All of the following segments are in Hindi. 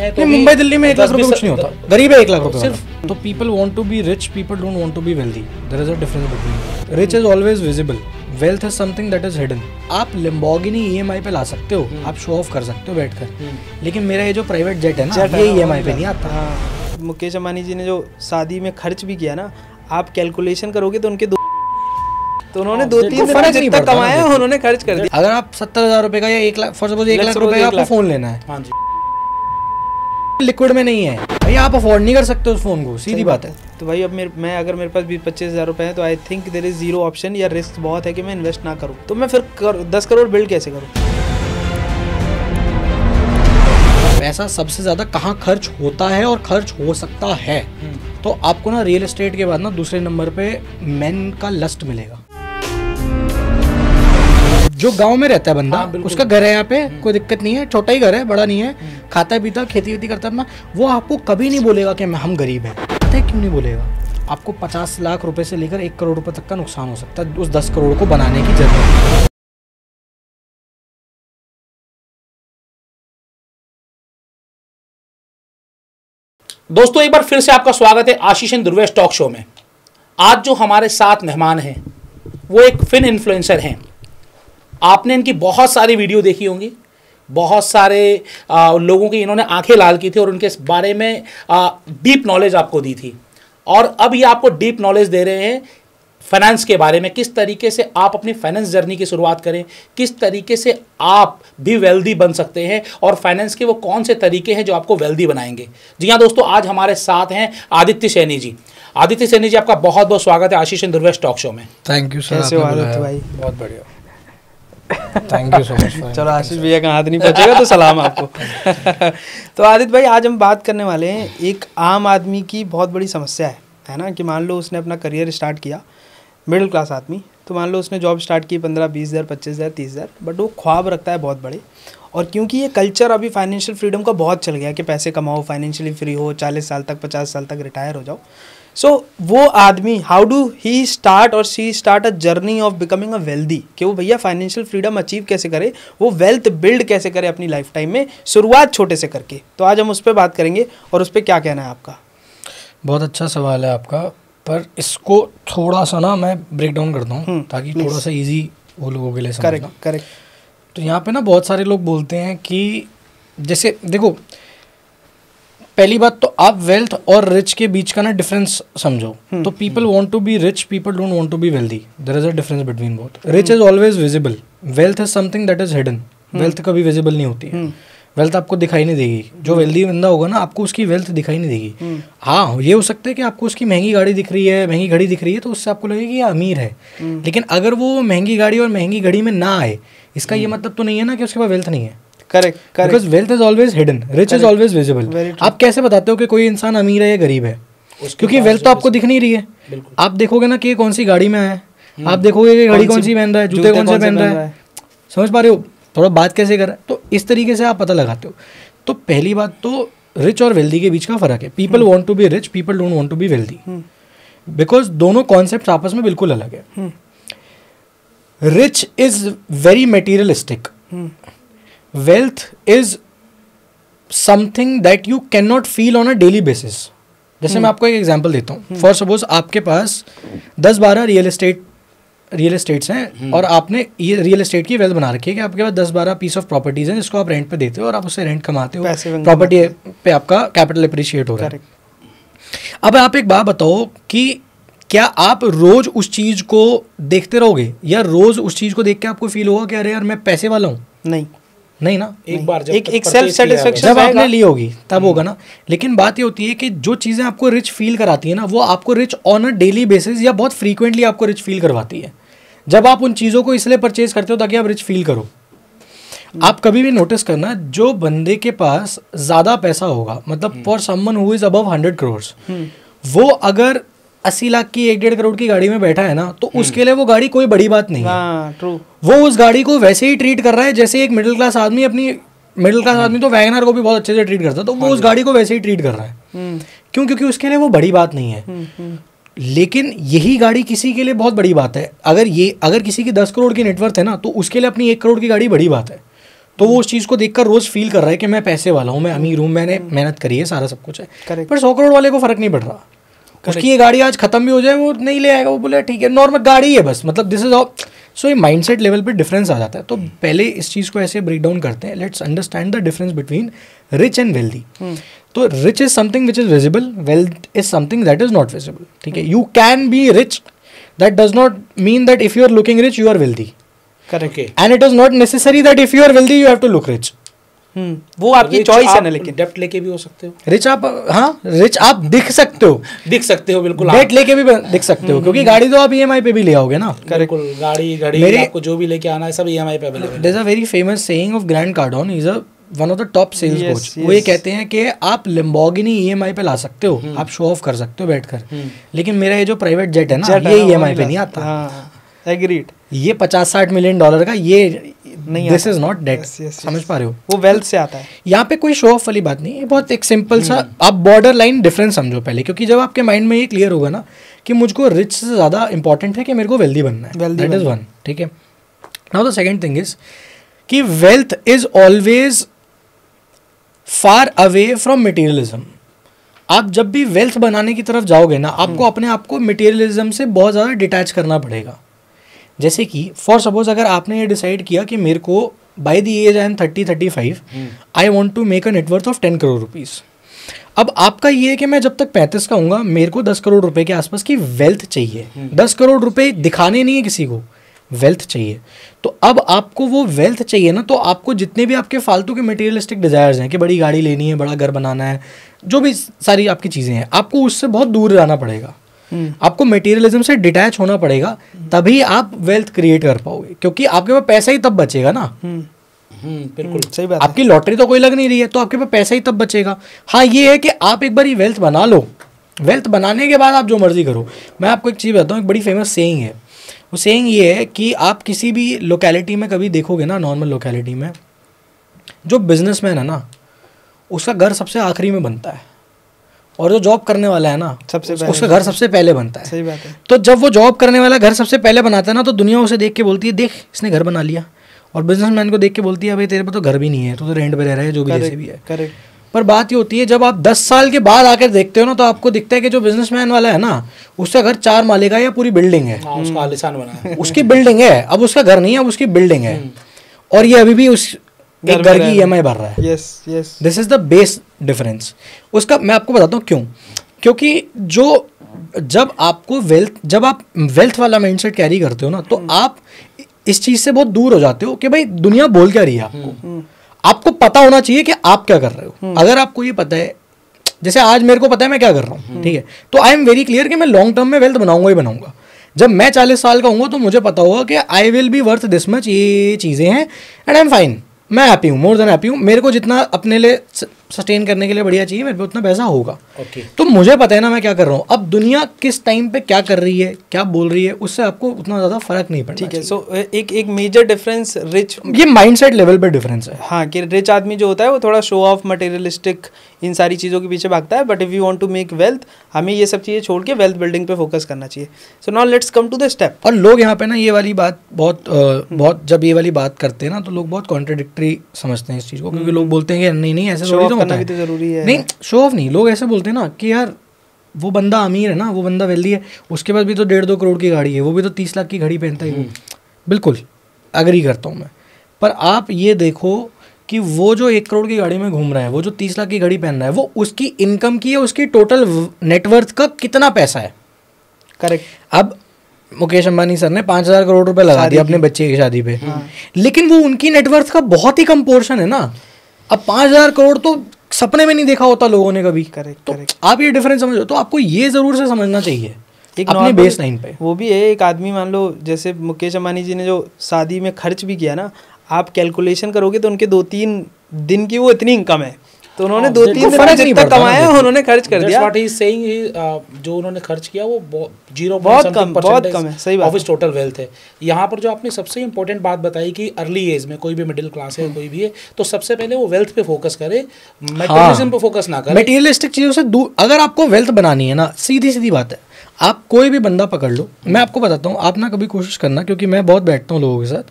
हैं तो मुंबई दिल्ली में 1 लाख रुपए कुछ नहीं होता, गरीब है 1 लाख रुपए सिर्फ। तो people want to be rich, people don't want to be wealthy, there is a difference between. Rich is always visible, wealth is something that is hidden. आप लैम्बोर्गिनी ईएमआई पे ला सकते हो, आप शो ऑफ कर सकते हो बैठकर, लेकिन मेरा ये जो प्राइवेट जेट है ना, ये ईएमआई पे नहीं आता। मुकेश अंबानी जी ने जो शादी में खर्च भी किया ना, आप कैलकुलेशन करोगे तो उनके तो उन्होंने 2-3 दिन में जितना कमाया उन्होंने खर्च कर दिया। अगर आप 70,000 रुपए का या 1 लाख, फॉर सपोज 1 लाख रुपए का आपको फोन लेना है, हाँ जी, लिक्विड में नहीं है भाई, आप अफोर्ड नहीं कर सकते उस फोन को, सीधी बात है। तो भाई अब मैं अगर मेरे पास 20-25 हज़ार रुपए हैं तो I think there is zero option या रिस्क बहुत है कि मैं इन्वेस्ट ना करूं, तो मैं फिर 10 करोड़ बिल्ड कैसे करूं? पैसा सबसे ज्यादा कहाँ खर्च होता है और खर्च हो सकता है, तो आपको ना रियल एस्टेट के बाद ना दूसरे नंबर पे मेन का लस्ट मिलेगा। जो गांव में रहता है बंदा, उसका घर है यहाँ पे, कोई दिक्कत नहीं है, छोटा ही घर है, बड़ा नहीं है, खाता पीता खेती वेती करता है, वो आपको कभी नहीं बोलेगा कि हम गरीब हैं। पता है क्यों नहीं बोलेगा? आपको 50 लाख रुपए से लेकर 1 करोड़ रुपए तक का नुकसान हो सकता है उस 10 करोड़ को बनाने की जरूरत। दोस्तों एक बार फिर से आपका स्वागत है आशीष एंड ध्रुवेश टॉक शो में। आज जो हमारे साथ मेहमान हैं वो एक फिन इन्फ्लुएंसर हैं। आपने इनकी बहुत सारी वीडियो देखी होंगी, बहुत सारे लोगों की इन्होंने आंखें लाल की थी और उनके बारे में डीप नॉलेज आपको दी थी, और अब ये आपको डीप नॉलेज दे रहे हैं फाइनेंस के बारे में, किस तरीके से आप अपनी फाइनेंस जर्नी की शुरुआत करें, किस तरीके से आप भी वेल्दी बन सकते हैं, और फाइनेंस के वो कौन से तरीके हैं जो आपको वेल्दी बनाएंगे। जी हाँ दोस्तों, आज हमारे साथ हैं आदित्य सैनी जी। आदित्य सैनी जी, आपका बहुत बहुत स्वागत है आशीष एंड ध्रुवेश टॉक शो में। Thank you sir. कैसे हो आदित्य भाई? बहुत बढ़िया, थैंक यू सो मच। चलो आशीष भैया का हाथ नहीं पहुंचेगा तो सलाम आपको। तो आदित्य भाई, आज हम बात करने वाले हैं एक आम आदमी की बहुत बड़ी समस्या है ना, कि मान लो उसने अपना करियर स्टार्ट किया, मिडिल क्लास आदमी, तो मान लो उसने जॉब स्टार्ट की 15-20 हज़ार, 25 हज़ार, 30 हज़ार, बट वो ख्वाब रखता है बहुत बड़े। और क्योंकि ये कल्चर अभी फाइनेंशियल फ्रीडम का बहुत चल गया कि पैसे कमाओ, फाइनेंशियली फ्री हो, 40 साल तक 50 साल तक रिटायर हो जाओ। सो वो आदमी, हाउ डू ही स्टार्ट और she start a journey of becoming a wealthy, कि वो भैया फाइनेंशियल फ्रीडम अचीव कैसे करे, वो वेल्थ बिल्ड कैसे करे अपनी लाइफ टाइम में, शुरुआत छोटे से करके। तो आज हम उस पर बात करेंगे, और उस पर क्या कहना है आपका? बहुत अच्छा सवाल है आपका, पर इसको थोड़ा सा ना मैं ब्रेक डाउन करता हूँ ताकि थोड़ा सा इजी हो लोगों के लिए समझना। करेक्ट। तो यहाँ पे ना बहुत सारे लोग बोलते हैं कि जैसे देखो, पहली बात तो आप वेल्थ और रिच के बीच का ना डिफरेंस समझो। तो people want to be rich, people don't want to be wealthy, there is a difference between both. Rich is always visible, wealth is something that is hidden. Wealth कभी विजिबल नहीं होती है, वेल्थ आपको दिखाई नहीं देगी। जो वेल्दी बंदा होगा ना, आपको उसकी वेल्थ दिखाई नहीं देगी। हाँ, ये हो सकता है कि आपको उसकी महंगी गाड़ी दिख रही है, महंगी घड़ी दिख रही है, तो उससे आपको लगेगा कि ये अमीर है। लेकिन अगर वो महंगी गाड़ी और महंगी घड़ी में ना आए, इसका ये मतलब तो नहीं है ना कि उसके पास वेल्थ नहीं है। Correct. Because wealth is always hidden, rich is always visible. आप कैसे बताते हो कि कोई इंसान अमीर है या गरीब है? क्योंकि वेल्थ तो आपको दिख नहीं रही है। आप देखोगे ना कि कौन सी गाड़ी में आया, आप देखोगे कि घड़ी कौन सी पहन रहा है, जूते कौन से पहन रहा है। समझ पा रहे हो थोड़ा बात कैसे कर रहा है? तो इस तरीके से आप पता लगाते हो। तो पहली बात तो रिच और वेल्दी के बीच का फर्क है। People want to be rich, people don't want to be wealthy, because दोनों कॉन्सेप्ट आपस में बिल्कुल अलग है। Rich is very materialistic, wealth is something that you can not feel on a daily basis. जैसे मैं आपको एक एग्जांपल देता हूँ। फॉर सपोज आपके पास 10-12 रियल एस्टेट्स हैं और आपने ये रियल एस्टेट की वेल्थ बना रखी है कि आपके पास 10-12 पीस ऑफ प्रॉपर्टीज हैं जिसको आप रेंट पे देते हो और आप उससे रेंट कमाते हो, प्रॉपर्टी पे आपका कैपिटल अप्रिशिएट हो रहा है। अब आप एक बात बताओ कि क्या आप रोज उस चीज को देखते रहोगे, या रोज उस चीज को देख के आपको फील होगा कि अरे यार मैं पैसे वाला हूँ? नहीं ना। एक बार एक सेल्फ सेटिस्फेक्शन जब आपने ली होगी तब होगा ना। लेकिन बात ये होती है कि जो चीजें आपको रिच फील कराती है ना, वो आपको rich on a daily basis या बहुत फ्रीक्वेंटली आपको रिच फील करवाती है। जब आप उन चीज़ों को इसलिए परचेज करते हो ताकि आप रिच फील करो। आप कभी भी नोटिस करना, जो बंदे के पास ज़्यादा पैसा होगा, मतलब for someone who is above 100 crore, वो अगर 80 लाख की 1-1.5 करोड़ की गाड़ी में बैठा है ना, तो उसके लिए वो गाड़ी कोई बड़ी बात नहीं है। ट्रू। वो उस गाड़ी को वैसे ही ट्रीट कर रहा है जैसे एक मिडिल क्लास आदमी तो वैगनर को भी बहुत अच्छे से ट्रीट करता है, तो वो उस गाड़ी को वैसे ही ट्रीट कर रहा है। क्यों? क्योंकि उसके लिए वो बड़ी बात नहीं है। लेकिन यही गाड़ी किसी के लिए बहुत बड़ी बात है। अगर किसी की 10 करोड़ की नेटवर्थ है ना, तो उसके लिए अपनी 1 करोड़ की गाड़ी बड़ी बात है। तो वो उस चीज़ को देखकर रोज फील कर रहा है कि मैं पैसे वाला हूँ, मैं अमीर हूँ, मैंने मेहनत करी है, सारा सब कुछ है। पर 100 करोड़ वाले को फर्क नहीं पड़ रहा, उसकी ये गाड़ी आज खत्म भी हो जाए वो नहीं ले आएगा, वो बोले ठीक है नॉर्मल गाड़ी है बस, मतलब दिस इज ऑल। सो ये माइंडसेट लेवल पे डिफरेंस आ जाता है। तो पहले इस चीज़ को ऐसे ब्रेक डाउन करते हैं, let's understand the difference between rich and wealthy. तो rich is something which is visible, wealth is something that is not visible. ठीक है, you can be rich, that does not mean that if you are looking rich you are wealthy. Correct. And it is not necessary that if you are wealthy you have to look rich. वो आपकी चॉइस है ना, लेकिन डेप्ट लेके भी हो सकते हो रिच आप, हाँ रिच आप दिख सकते हो, दिख सकते हो बिल्कुल, डेट लेके भी दिख सकते हो, क्योंकि गाड़ी तो आप ईएमआई पे भी ले आओगे ना। बिल्कुल, गाड़ी आपको जो भी लेके आना है सब ईएमआई पे अवेलेबल है। There is a very famous saying of Grant Cardone, is a one of the top sales coach. वो ये कहते हैं कि आप लैम्बोर्गिनी ईएमआई पे ला सकते हो, आप शो ऑफ कर सकते हो बैठकर, लेकिन मेरा ये जो प्राइवेट जेट है ना ये ईएमआई पे नहीं आता। एग्रीड। ये 50-60 मिलियन डॉलर का ये नहीं, दिस इज नॉट डेट। समझ पा रहे हो, वो वेल्थ से आता है। यहाँ पे कोई शो ऑफ वाली बात नहीं है, बहुत एक सिंपल सा आप बॉर्डर लाइन डिफरेंस समझो पहले, क्योंकि जब आपके माइंड में ये क्लियर होगा ना कि मुझको रिच से ज़्यादा इंपॉर्टेंट है कि मेरे को वेल्दी बनना है, दैट इज वन। ठीक है, now the second thing is कि wealth is always far away from materialism. आप जब भी वेल्थ बनाने की तरफ जाओगे ना, आपको अपने आप को मटेरियलिज्म से बहुत ज़्यादा डिटैच करना पड़ेगा। जैसे कि फॉर सपोज अगर आपने ये डिसाइड किया कि मेरे को by the age I am 30-35 I want to make a net worth of 10 crore rupees. अब आपका ये है कि मैं जब तक 35 का हूँगा मेरे को 10 करोड़ रुपए के आसपास की वेल्थ चाहिए। 10 करोड़ रुपए दिखाने नहीं है किसी को, वेल्थ चाहिए। तो अब आपको वो वेल्थ चाहिए ना, तो आपको जितने भी आपके फालतू के मटेरियलिस्टिक डिज़ायर्स हैं कि बड़ी गाड़ी लेनी है, बड़ा घर बनाना है, जो भी सारी आपकी चीज़ें हैं, आपको उससे बहुत दूर रहना पड़ेगा। आपको मटेरियलिज्म से डिटैच होना पड़ेगा, तभी आप वेल्थ क्रिएट कर पाओगे, क्योंकि आपके पास पैसा ही तब बचेगा ना। बिल्कुल सही बात। आपकी लॉटरी तो कोई लग नहीं रही है, तो आपके पास पैसा ही तब बचेगा। हाँ ये है कि आप एक बार ही वेल्थ बना लो, वेल्थ बनाने के बाद आप जो मर्जी करो। मैं आपको एक चीज़ बताता हूँ, एक बड़ी फेमस सेइंग है। वो सेइंग ये है कि आप किसी भी लोकेलिटी में कभी देखोगे ना, नॉर्मल लोकेलिटी में जो बिजनेसमैन है ना उसका घर सबसे आखिरी में बनता है, और जो जॉब करने वाला है ना सबसे उसका घर सबसे पहले बनता है। सही बात है। तो जब वो जॉब करने वाला घर सबसे पहले बनाता है ना, तो दुनिया उसे देख के बोलती है देख इसने घर बना लिया, और बिजनेसमैन को देख के बोलती है भाई तेरे पे तो घर भी नहीं है, तू तो रेंट पे रह रहा है, जो भी जैसे भी है। करेक्ट। पर बात ये होती है जब आप 10 साल के बाद आकर देखते हो ना, तो आपको दिखता है कि जो बिजनेसमैन वाला है ना उसका घर 4 माले का या पूरी बिल्डिंग है, उसका आलीशान बना है, उसकी बिल्डिंग है, अब उसका घर नहीं है, अब उसकी बिल्डिंग है, और ये अभी भी उस एक घर की EMI भर रहा है। Yes yes, this is the base difference उसका। मैं आपको बताता हूँ क्यों, क्योंकि जब आप वेल्थ वाला माइंडसेट कैरी करते हो ना, तो आप इस चीज से बहुत दूर हो जाते हो कि भाई दुनिया बोल क्या रही है आपको। आपको पता होना चाहिए कि आप क्या कर रहे हो। अगर आपको ये पता है, जैसे आज मेरे को पता है मैं क्या कर रहा हूँ, ठीक है, तो आई एम वेरी क्लियर कि मैं लॉन्ग टर्म में वेल्थ बनाऊंगा ही बनाऊंगा। जब मैं 40 साल का हूँ तो मुझे पता होगा कि I will be worth this much, ये चीज़ें हैं, एंड आई एम फाइन, मैं हैप्पी हूँ, मोर देन हैप्पी हूँ। मेरे को जितना अपने लिए सस्टेन करने के लिए बढ़िया चाहिए, मेरे पे उतना पैसा होगा। तो मुझे पता है ना मैं क्या कर रहा हूँ। अब दुनिया किस टाइम पे क्या कर रही है, क्या बोल रही है, उससे आपको उतना ज़्यादा फर्क नहीं पड़ता। ठीक है। सो एक मेजर डिफरेंस रिच, ये माइंडसेट लेवल पे डिफरेंस है। हाँ, कि रिच आदमी जो होता है वो थोड़ा शो ऑफ, मटेरियलिस्टिक, इन सारी चीज़ों के पीछे भागता है। But if you want to make wealth, हमें ये सब चीज़ें छोड़ के वेल्थ बिल्डिंग पे फोकस करना चाहिए। So now let's come to the step. और लोग यहाँ पे ना ये वाली बात बहुत जब ये वाली बात करते हैं ना, तो लोग बहुत कॉन्ट्रडिक्टरी समझते हैं इस चीज़ को, क्योंकि लोग बोलते हैं कि नहीं ऐसे थोड़ी तो होता है, जरूरी है। नहीं शो ऑफ नहीं, लोग ऐसे बोलते हैं ना कि यार वो बंदा अमीर है ना, वो बंदा वेल्दी है, उसके पास भी तो 1.5-2 करोड़ की गाड़ी है, वो भी तो 30 लाख की घड़ी पहनता है। बिल्कुल अग्री करता हूँ मैं, पर आप ये देखो कि वो जो 1 करोड़ की गाड़ी में घूम रहा है, वो जो 30 लाख की घड़ी पहन रहा है, वो उसकी इनकम की है, उसकी टोटल नेटवर्थ का कितना पैसा है। करेक्ट। अब मुकेश अंबानी सर ने 5,000 करोड़ रुपए लगा दिया अपने बच्चे की शादी पे, लेकिन वो उनकी नेटवर्थ का बहुत ही कम पोर्शन है ना। अब 5,000 करोड़ तो सपने में नहीं देखा होता लोगों ने कभी। करेक्ट। तो आप ये डिफरेंस समझो, तो आपको ये जरूर से समझना चाहिए एक अपने बेस लाइन पे। वो भी है, एक आदमी मान लो जैसे मुकेश अंबानी जी ने जो शादी में खर्च भी किया ना, आप कैलकुलेशन करोगे तो उनके 2-3 दिन की वो इतनी इनकम है, तो उन्होंने 2-3 दिन जितना कमाया उन्होंने खर्च कर दिया। व्हाट ही इज सेइंग, जो उन्होंने खर्च किया वो बहुत कम है। सही बात ऑफ हिज टोटल वेल्थ है। यहाँ पर जो आपने सबसे इंपॉर्टेंट बात बताई कि अर्ली एज में कोई भी मिडिल क्लास है, कोई भी है, तो सबसे पहले वो वेल्थ पे फोकस करे, मटेरियलिज्म पे फोकस ना करे, मटेरियलिस्टिक चीज़ों से दूर। अगर आपको वेल्थ बनानी है ना, सीधी बात है, आप कोई भी बंदा पकड़ लो। मैं आपको बताता हूँ, आप ना कभी कोशिश करना, क्योंकि मैं बहुत बैठता हूँ लोगों के साथ,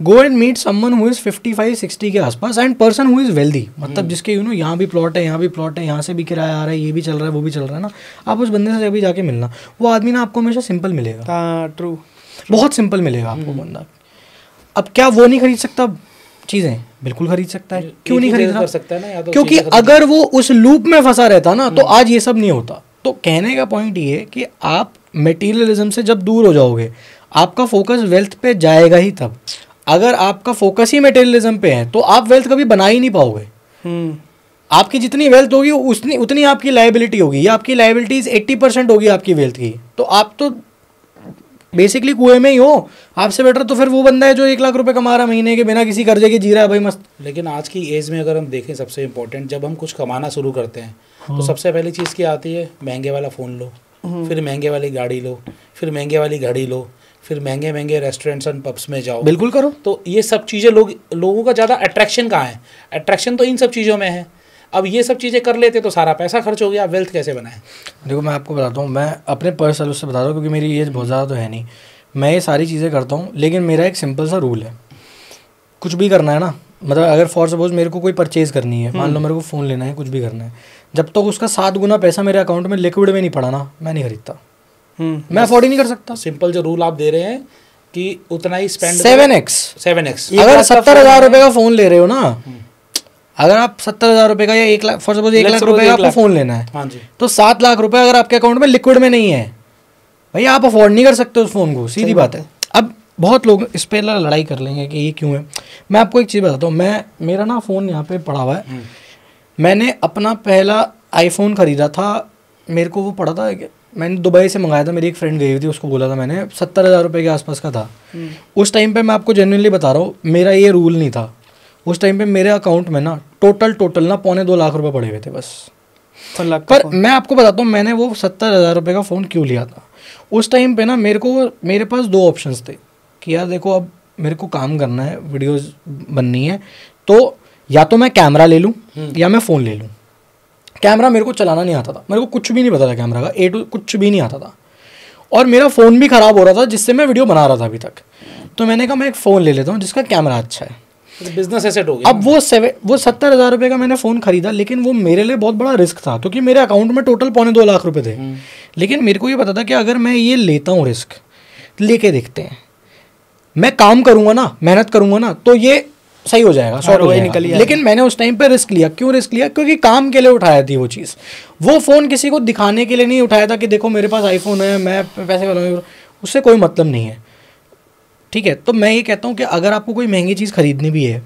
go and meet someone who is 55-60 के आसपास and person who is wealthy, मतलब जिसके यू नो यहाँ भी प्लॉट है, यहाँ भी प्लॉट है, यहाँ से भी किराया आ रहा है, ये भी चल रहा है, वो भी चल रहा है ना, आप उस बंदे से अभी जाके मिलना, वो आदमी ना आपको हमेशा सिंपल मिलेगा। हाँ ट्रू, बहुत सिंपल मिलेगा आपको बंदा। अब क्या वो नहीं खरीद सकता चीज़ें? बिल्कुल खरीद सकता है, क्यों नहीं खरीद सकता है ना, क्योंकि अगर वो उस लूप में फंसा रहता ना तो आज ये सब नहीं होता। तो कहने का पॉइंट ये है कि आप मटेरियलिज्म से जब दूर हो जाओगे आपका फोकस वेल्थ पे जाएगा ही तब। अगर आपका फोकस ही मटेरियलिज्म पे है तो आप वेल्थ कभी बना ही नहीं पाओगे। आपकी जितनी वेल्थ होगी उतनी आपकी लायबिलिटी होगी, या आपकी लायबिलिटीज 80% होगी आपकी वेल्थ की, तो आप तो बेसिकली कुएं में ही हो। आपसे बेटर तो फिर वो बंदा है जो 1 लाख रुपए कमा रहा महीने के बिना किसी कर्जे के जी रहा है भाई मस्त। लेकिन आज की एज में अगर हम देखें, सबसे इम्पोर्टेंट जब हम कुछ कमाना शुरू करते हैं तो सबसे पहली चीज़ क्या आती है? महंगे वाला फ़ोन लो, फिर महंगे वाली गाड़ी लो, फिर महंगे वाली घड़ी लो, फिर महंगे महंगे रेस्टोरेंट्स एंड पब्स में जाओ। बिल्कुल करो। तो ये सब चीज़ें लोगों का ज़्यादा अट्रैक्शन कहाँ है? अट्रैक्शन तो इन सब चीज़ों में है। अब ये सब चीज़ें कर लेते तो सारा पैसा खर्च हो गया, वेल्थ कैसे बनाए? देखो मैं आपको बताता हूँ, मैं अपने पर्सनल उससे बता रहा हूँ क्योंकि मेरी एज बहुत ज़्यादा तो है नहीं, मैं ये सारी चीज़ें करता हूँ, लेकिन मेरा एक सिंपल सा रूल है। कुछ भी करना है ना, मतलब अगर फॉर सपोज मेरे को कोई परचेज़ करनी है, मान लो मेरे को फ़ोन लेना है, कुछ भी करना है, जब तक उसका 7 गुना पैसा मेरे अकाउंट में लिक्विड में नहीं पड़ा ना, मैं नहीं खरीदता। मैं अफोर्ड ही नहीं कर सकता। सिंपल जो रूल आप दे रहे हैं कि उतना ही स्पेंड 7x। अगर 70,000 रुपये का फ़ोन ले रहे हो ना, अगर आप 70,000 रुपये का या 1 लाख फॉर सपोज 1 लाख रुपये का आपको फ़ोन लेना है, हाँ जी, तो 7 लाख रुपये अगर आपके अकाउंट में लिक्विड में नहीं है भाई, आप अफोर्ड नहीं कर सकते उस फ़ोन को, सीधी बात है। अब बहुत लोग इस पर लड़ाई कर लेंगे कि ये क्यों है। मैं आपको एक चीज़ बताता हूँ, मेरा ना फ़ोन यहाँ पे पड़ा हुआ है। मैंने अपना पहला आईफोन ख़रीदा था, मेरे को वो पड़ा था, मैंने दुबई से मंगाया था, मेरी एक फ्रेंड गई हुई थी, उसको बोला था मैंने, 70,000 रुपये के आसपास का था। उस टाइम पे मैं आपको जेन्युइनली बता रहा हूँ, मेरा ये रूल नहीं था। उस टाइम पे मेरे अकाउंट में ना टोटल ना 2.25 लाख रुपए पड़े हुए थे बस। पर मैं आपको बताता हूँ मैंने वो 70,000 रुपये का फ़ोन क्यों लिया था। उस टाइम पे ना मेरे पास 2 ऑप्शंस थे कि यार देखो, अब मेरे को काम करना है, वीडियोस बननी है, तो या तो मैं कैमरा ले लूँ या मैं फ़ोन ले लूँ। कैमरा मेरे को चलाना नहीं आता था, मेरे को कुछ भी नहीं पता था कैमरा का, कुछ भी नहीं आता था, और मेरा फ़ोन भी ख़राब हो रहा था जिससे मैं वीडियो बना रहा था अभी तक। तो मैंने कहा मैं एक फ़ोन ले लेता हूँ जिसका कैमरा अच्छा है, बिजनेस एसेट हो गया। अब वो 70,000 रुपये का मैंने फ़ोन खरीदा, लेकिन वो मेरे लिए बहुत बड़ा रिस्क था क्योंकि मेरे अकाउंट में टोटल 2.25 लाख रुपए थे। लेकिन मेरे को ये पता था कि अगर मैं ये लेता हूँ रिस्क, लेके देखते हैं, मैं काम करूँगा ना, मेहनत करूँगा ना, तो ये सही हो जाएगा, सॉर्ट हो जाएगा। लेकिन मैंने उस टाइम पे रिस्क लिया। क्यों रिस्क लिया? क्योंकि काम के लिए उठाया थी वो चीज़। वो फ़ोन किसी को दिखाने के लिए नहीं उठाया था कि देखो मेरे पास आईफोन है, मैं पैसे वाला, उससे कोई मतलब नहीं है। ठीक है, तो मैं ये कहता हूँ कि अगर आपको कोई महंगी चीज़ खरीदनी भी है,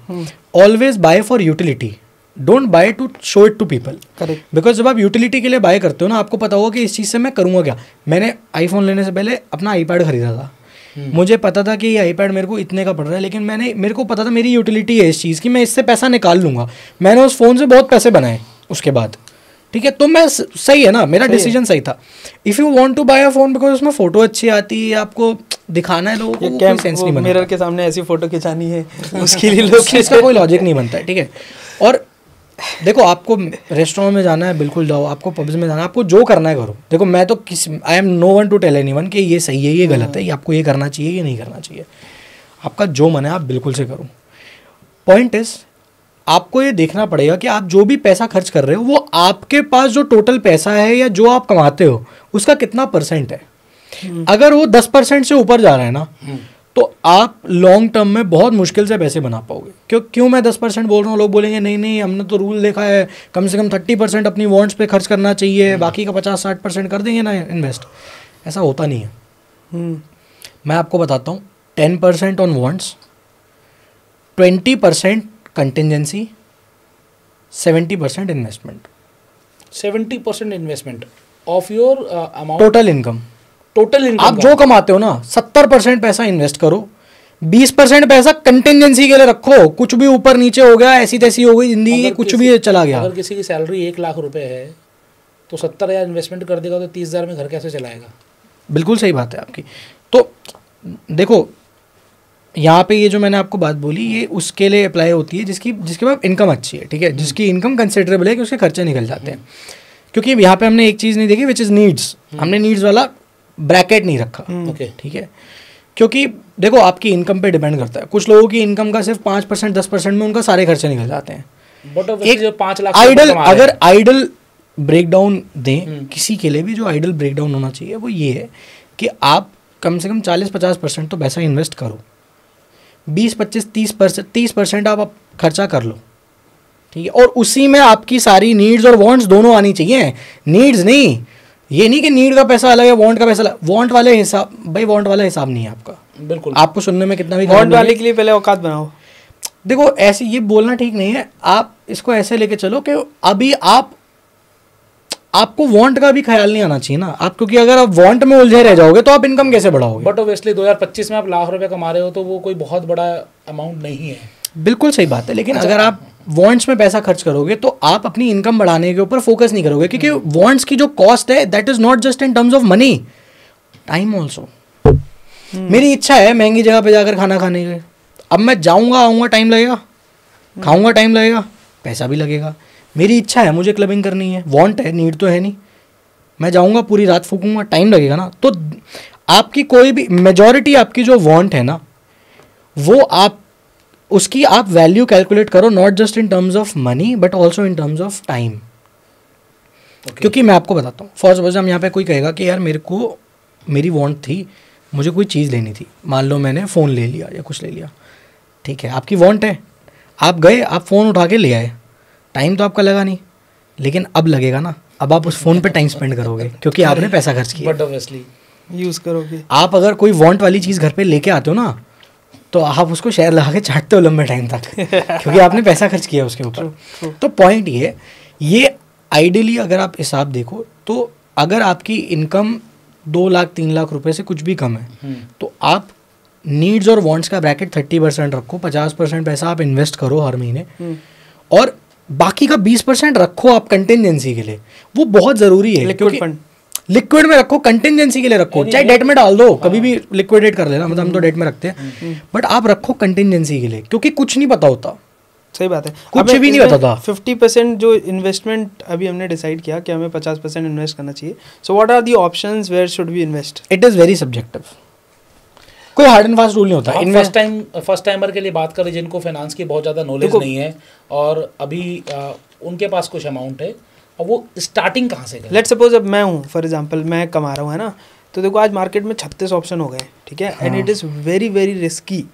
always buy for utility, don't buy to show it to people. Correct. Because जब आप यूटिलिटी के लिए बाय करते हो ना, आपको पता होगा कि इस चीज़ से मैं करूँगा क्या। मैंने आईफोन लेने से पहले अपना आईपैड खरीदा था। मुझे पता था कि ये आईपैड मेरे को इतने का पड़ रहा है, लेकिन मेरे को पता था मेरी यूटिलिटी है इस चीज़ की, मैं इससे पैसा निकाल लूँगा। मैंने उस फ़ोन से बहुत पैसे बनाए उसके बाद। ठीक है, तो मैं सही है ना, मेरा डिसीजन सही था। If you want to buy a phone because उसमें फ़ोटो अच्छी आती है, आपको दिखाना है लोगों को, कोई सेंस नहीं बनता। मिरर के सामने ऐसी फ़ोटो खिंचानी है उसके लिए लोग, इसका कोई लॉजिक नहीं बनता है। ठीक है, और देखो आपको रेस्टोरेंट में जाना है बिल्कुल जाओ, आपको पब्स में जाना है, आपको जो करना है करो। देखो मैं तो I am no one to tell anyone कि ये सही है, ये गलत है, ये आपको ये करना चाहिए, ये नहीं करना चाहिए। आपका जो मन है आप बिल्कुल से करो। पॉइंट इज आपको ये देखना पड़ेगा कि आप जो भी पैसा खर्च कर रहे हो वो आपके पास जो टोटल पैसा है या जो आप कमाते हो उसका कितना % है। अगर वो 10% से ऊपर जा रहा है ना, तो आप लॉन्ग टर्म में बहुत मुश्किल से पैसे बना पाओगे। क्यों मैं 10% बोल रहा हूँ? लोग बोलेंगे नहीं नहीं हमने तो रूल देखा है कम से कम 30% अपनी वॉन्ट्स पे खर्च करना चाहिए, बाकी का 50-60% कर देंगे ना इन्वेस्ट। ऐसा होता नहीं है। मैं आपको बताता हूँ, 10% on wants, 20% contingency, 70% investment. 70% investment of your amount, total income. आप जो कमाते हो ना 70% पैसा इन्वेस्ट करो, 20% पैसा कंटिजेंसी के लिए रखो। कुछ भी ऊपर नीचे हो गया, ऐसी तैसी हो गई जिंदगी, कुछ भी चला गया। अगर किसी की सैलरी 1 लाख रुपए है तो 70,000 इन्वेस्टमेंट कर देगा तो 30,000 में घर कैसे चलाएगा? बिल्कुल सही बात है आपकी। तो देखो यहाँ पे ये जो मैंने आपको बात बोली ये उसके लिए अप्लाई होती है जिसके पास इनकम अच्छी है। ठीक है, जिसकी इनकम कंसिडरेबल है कि उसके खर्चे निकल जाते हैं। क्योंकि यहाँ पे हमने एक चीज़ नहीं देखी विच इज़ नीड्स। हमने नीड्स वाला ब्रैकेट नहीं रखा। ओके, ठीक है, क्योंकि देखो आपकी इनकम पे डिपेंड करता है। कुछ लोगों की इनकम का सिर्फ 5% 10% में उनका सारे खर्चे निकल जाते हैं। एक जो 5 लाख आइडल, अगर आइडल ब्रेकडाउन दें किसी के लिए भी, जो आइडल ब्रेकडाउन होना चाहिए वो ये है कि आप कम से कम 40-50% तो पैसा इन्वेस्ट करो, 20-25-30% आप खर्चा कर लो, ठीक है। और उसी में आपकी सारी नीड्स और वांट्स दोनों आनी चाहिए। नीड्स नहीं, ये नहीं कि नीड का पैसा अलग है, वांट का पैसा अलग। वांट वाले हिसाब, भाई वांट वाला हिसाब नहीं है आपका। बिल्कुल, आपको सुनने में कितना भी वांट वाले के लिए पहले औकात बनाओ। देखो ऐसे ये बोलना ठीक नहीं है, आप इसको ऐसे लेके चलो कि अभी आपको वांट का भी ख्याल नहीं आना चाहिए ना आप, क्योंकि अगर आप वांट में उलझे रह जाओगे तो आप इनकम कैसे बढ़ाओगे। बट ऑब्वियसली 2025 में आप लाख रुपए कमा रहे हो तो वो कोई बहुत बड़ा अमाउंट नहीं है। बिल्कुल सही बात है, लेकिन अगर आप वांट्स में पैसा खर्च करोगे तो आप अपनी इनकम बढ़ाने के ऊपर फोकस नहीं करोगे, क्योंकि वांट्स की जो कॉस्ट है that is not just in terms of money, time also. मेरी इच्छा है महंगी जगह पे जाकर खाना खाने की, अब मैं जाऊंगा आऊँगा टाइम लगेगा, खाऊंगा टाइम लगेगा, पैसा भी लगेगा। मेरी इच्छा है मुझे क्लबिंग करनी है, वांट है, नीड तो है नहीं। मैं जाऊंगा पूरी रात फूकूंगा, टाइम लगेगा ना। तो आपकी कोई भी मेजॉरिटी आपकी जो वांट है ना, वो आप उसकी आप वैल्यू कैलकुलेट करो, not just in terms of money but also in terms of time. क्योंकि मैं आपको बताता हूँ, फॉर सपोज हम यहाँ पे कोई कहेगा कि यार मेरे को मेरी वांट थी, मुझे कोई चीज़ लेनी थी, मान लो मैंने फ़ोन ले लिया या कुछ ले लिया, ठीक है, आपकी वांट है, आप गए, आप फ़ोन उठा के ले आए, टाइम तो आपका लगा नहीं, लेकिन अब लगेगा ना, अब आप उस फ़ोन पे टाइम स्पेंड करोगे क्योंकि आपने पैसा खर्च किया। बट ऑब्वियसली यूज़ करोगे। आप अगर कोई वांट वाली चीज़ घर पे लेके आते हो ना, तो आप उसको शेयर लगा के चाटते हो लंबे टाइम तक क्योंकि आपने पैसा खर्च किया उसके ऊपर। तो पॉइंट ये आइडियली अगर आप हिसाब देखो तो अगर आपकी इनकम 2 लाख 3 लाख रुपए से कुछ भी कम है तो आप नीड्स और वांट्स का ब्रैकेट 30% रखो, 50% पैसा आप इन्वेस्ट करो हर महीने, और बाकी का 20% रखो आप कंटिजेंसी के लिए। वो बहुत ज़रूरी है, लिक्विड फंड लिक्विड में रखो, कंटिजेंसी के लिए रखो, चाहे डेट में डाल दो, कभी भी लिक्विडेट कर लेना, मतलब हम तो डेट में रखते हैं, बट आप रखो कंटिजेंसी के लिए, क्योंकि कुछ नहीं पता होता। सही बात है, कुछ भी नहीं पता था। 50% जो इन्वेस्टमेंट अभी हमने डिसाइड किया कि हमें 50% इन्वेस्ट करना चाहिए। So what are the options, where should we invest? It is very subjective, कोई हार्ड एंड फास्ट रूल नहीं होता। फर्स्ट टाइमर के लिए बात करें जिनको फाइनेंस की बहुत ज़्यादा नॉलेज नहीं है और अभी उनके पास कुछ अमाउंट है, और वो स्टार्टिंग कहाँ से करें? लेट्स सपोज अब मैं हूँ, फॉर एग्जांपल मैं कमा रहा हूँ, है ना, तो देखो आज मार्केट में 36 ऑप्शन हो गए, ठीक है, and it is very very risky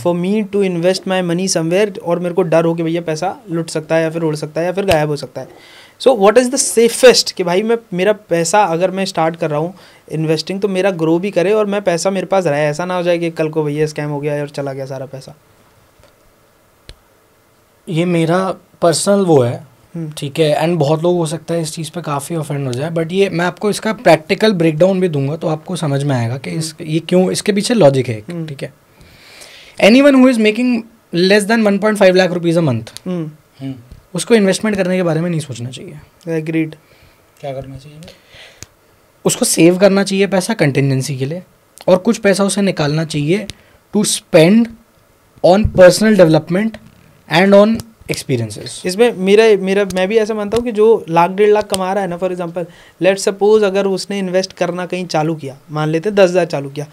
for me to invest my money somewhere, और मेरे को डर हो कि भैया पैसा लुट सकता है या फिर उड़ सकता है या फिर गायब हो सकता है। So what is the safest कि भाई मैं मेरा पैसा अगर मैं स्टार्ट कर रहा हूँ इन्वेस्टिंग तो मेरा ग्रो भी करे और मैं पैसा मेरे पास रहे, ऐसा ना हो जाए कि कल को भैया स्कैम हो गया और चला गया सारा पैसा। ये मेरा पर्सनल वो है, ठीक है, एंड बहुत लोग हो सकता है इस चीज़ पे काफ़ी ऑफेंड हो जाए, बट ये मैं आपको इसका प्रैक्टिकल ब्रेकडाउन भी दूंगा तो आपको समझ में आएगा कि ये क्यों, इसके पीछे लॉजिक है, ठीक है। Anyone who is making less than 1.5 lakh rupees a month, उसको इन्वेस्टमेंट करने के बारे में नहीं सोचना चाहिए। एग्रीड। क्या करना चाहिए? उसको सेव करना चाहिए पैसा कंटिजेंसी के लिए, और कुछ पैसा उसे निकालना चाहिए to spend on personal development and on experiences. इसमें मेरा मैं भी ऐसा मानता हूँ कि जो 1-1.5 लाख कमा रहा है ना, फॉर एग्जांपल लेट्स सपोज अगर उसने इन्वेस्ट करना कहीं चालू किया, मान लेते 10,000 चालू किया,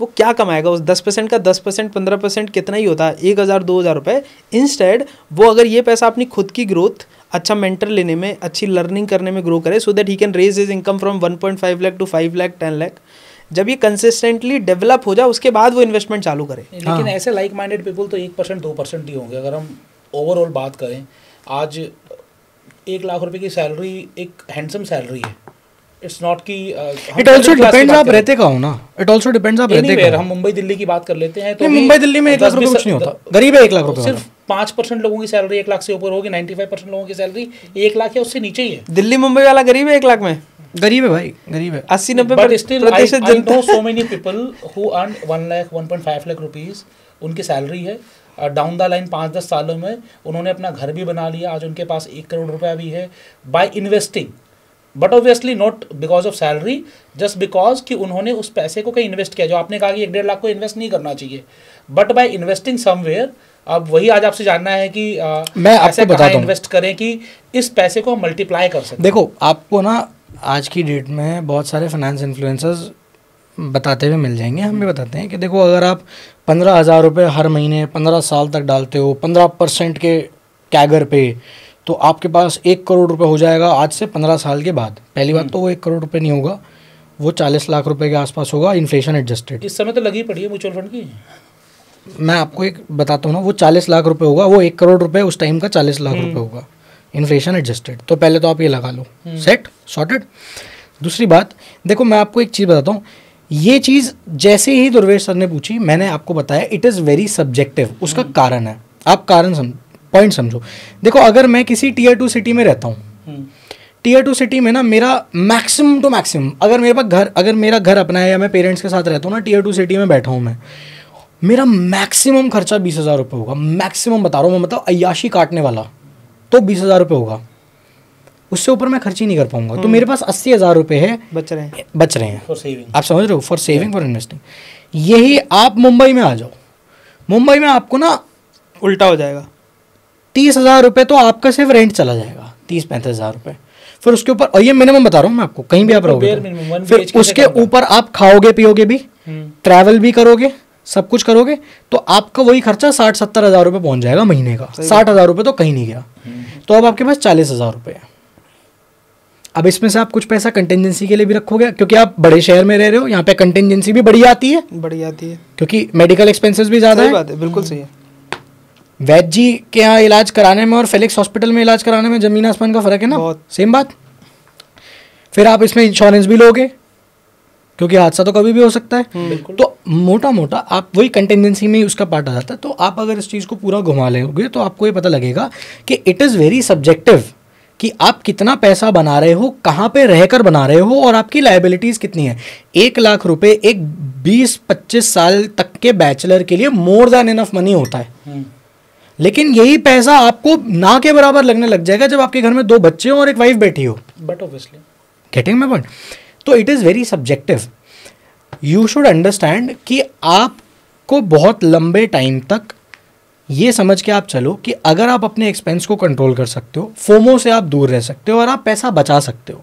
वो क्या कमाएगा उस 10% का? 10% 15% कितना ही होता है, 1,000-2,000 रुपये। इंस्टेड वो अगर ये पैसा अपनी खुद की ग्रोथ, अच्छा मेंटर लेने में, अच्छी लर्निंग करने में ग्रो करे, so that he can raise his income from 1.5 lakh to 5 lakh 10 lakh. जब ये कंसिस्टेंटली डेवलप हो जाए उसके बाद वो इन्वेस्टमेंट चालू करे। लेकिन ऐसे लाइक माइंडेड पीपल तो 1% 2% ही होंगे। अगर हम ओवरऑल बात करें, आज 1 लाख रुपए की सैलरी एक हैंडसम सैलरी है। इट्स नॉट कि इट आल्सो डिपेंड्स आप रहते कहाँ हो ना, इट आल्सो डिपेंड्स आप रहते कहाँ। हम मुंबई दिल्ली की बात कर लेते हैं तो मुंबई दिल्ली में 1 लाख रुपए कुछ नहीं होता, गरीब है 1 लाख रुपए। सिर्फ 5% लोगों की सैलरी 1 लाख से ऊपर होगी, 95% लोगों की सैलरी 1 लाख या उससे नीचे ही है। दिल्ली मुंबई वाला गरीब है 1 लाख में? गरीब है भाई, गरीब है। 80-90% जनता। So many people who earn 1 lakh 1.5 lakh rupees उनकी सैलरी है। डाउन द लाइन 5-10 सालों में उन्होंने अपना घर भी बना लिया, आज उनके पास 1 करोड़ रुपया भी है by investing, but obviously not because of salary, just because कि उन्होंने उस पैसे को कहीं इन्वेस्ट किया। जो आपने कहा कि 1-1.5 लाख को इन्वेस्ट नहीं करना चाहिए, बट बाय इन्वेस्टिंग समवेयर। अब वही आज आपसे जानना है कि मैं आपको बताता हूं इन्वेस्ट करें कि इस पैसे को हम मल्टीप्लाई कर सकें। देखो आपको ना आज की डेट में बहुत सारे फाइनेंस इन्फ्लुएंसर्स बताते हुए मिल जाएंगे, हम भी बताते हैं कि देखो अगर आप 15,000 रुपये हर महीने 15 साल तक डालते हो 15% के कैगर पे, तो आपके पास 1 करोड़ रुपए हो जाएगा आज से 15 साल के बाद। पहली बात तो वो 1 करोड़ रुपए नहीं होगा, वो 40 लाख रुपए के आसपास होगा, इन्फ्लेशन एडजस्टेड। इस समय तो लगी पड़ी है म्यूचुअल फंड की। मैं आपको एक बताता हूँ ना, वो 40 लाख रुपए होगा, वो 1 करोड़ रुपए उस टाइम का 40 लाख रुपए होगा, इन्फ्लेशन एडजस्टेड। तो पहले तो आप ये लगा लो, सेट सॉर्टेड। दूसरी बात देखो, मैं आपको एक चीज़ बताता हूँ, ये चीज़ जैसे ही दुर्वेश सर ने पूछी मैंने आपको बताया इट इज़ वेरी सब्जेक्टिव। उसका कारण है, आप कारण पॉइंट समझो। देखो अगर मैं किसी Tier 2 सिटी में रहता हूँ, Tier 2 सिटी में ना मेरा मैक्सिमम टू मैक्सिमम, अगर मेरे पास घर, अगर मेरा घर अपना है या मैं पेरेंट्स के साथ रहता हूँ ना, Tier 2 सिटी में बैठा हूँ मैं, मेरा मैक्सिमम खर्चा 20,000 रुपये होगा। मैक्सिमम बता रहा हूँ मैं, मतलब अय्याशी काटने वाला तो 20,000 रुपये होगा, उससे ऊपर मैं खर्च ही नहीं कर पाऊंगा। तो मेरे पास 80,000 रुपये है बच रहे हैं फॉर सेविंग। आप समझ रहे हो, फॉर सेविंग फॉर इन्वेस्टिंग। यही आप मुंबई में आ जाओ, मुंबई में आपको ना उल्टा हो जाएगा, 30,000 रुपये तो आपका सिर्फ रेंट चला जाएगा, 30-35,000 रुपये। फिर उसके ऊपर, और ये मिनिमम बता रहा हूँ मैं आपको, कहीं भी आप रहोगे फिर उसके ऊपर आप खाओगे पियोगे भी, ट्रैवल भी करोगे, सब कुछ करोगे, तो आपका वही खर्चा 60-70 हज़ार रुपये पहुंच जाएगा महीने का। 60,000 रुपये तो कहीं नहीं गया। तो अब आपके पास 40,000 रुपये है। अब इसमें से आप कुछ पैसा कंटिजेंसी के लिए भी रखोगे, क्योंकि आप बड़े शहर में रह रहे हो, यहाँ पे कंटिजेंसी भी बढ़िया आती है, क्योंकि मेडिकल एक्सपेंसेस भी ज़्यादा है। बिल्कुल सही है। वैद्य जी के यहाँ इलाज कराने में और फेलिक्स हॉस्पिटल में इलाज कराने में जमीन आसमान का फर्क है ना, सेम बात। फिर आप इसमें इंश्योरेंस भी लोगे, क्योंकि हादसा तो कभी भी हो सकता है। तो मोटा मोटा आप वही कंटिजेंसी में ही उसका पार्ट आ जाता है। तो आप अगर इस चीज़ को पूरा घुमा लेंगे तो आपको ये पता लगेगा कि इट इज़ वेरी सब्जेक्टिव कि आप कितना पैसा बना रहे हो, कहाँ पे रहकर बना रहे हो, और आपकी लायबिलिटीज़ कितनी है। 1 लाख रुपए एक 20-25 साल तक के बैचलर के लिए मोर देन इनफ मनी होता है। लेकिन यही पैसा आपको ना के बराबर लगने लग जाएगा जब आपके घर में 2 बच्चे हो और एक वाइफ बैठी हो। But obviously getting my point. तो it is very subjective. You should understand कि आपको बहुत लंबे टाइम तक ये समझ के आप चलो कि अगर आप अपने एक्सपेंस को कंट्रोल कर सकते हो, फोमो से आप दूर रह सकते हो और आप पैसा बचा सकते हो,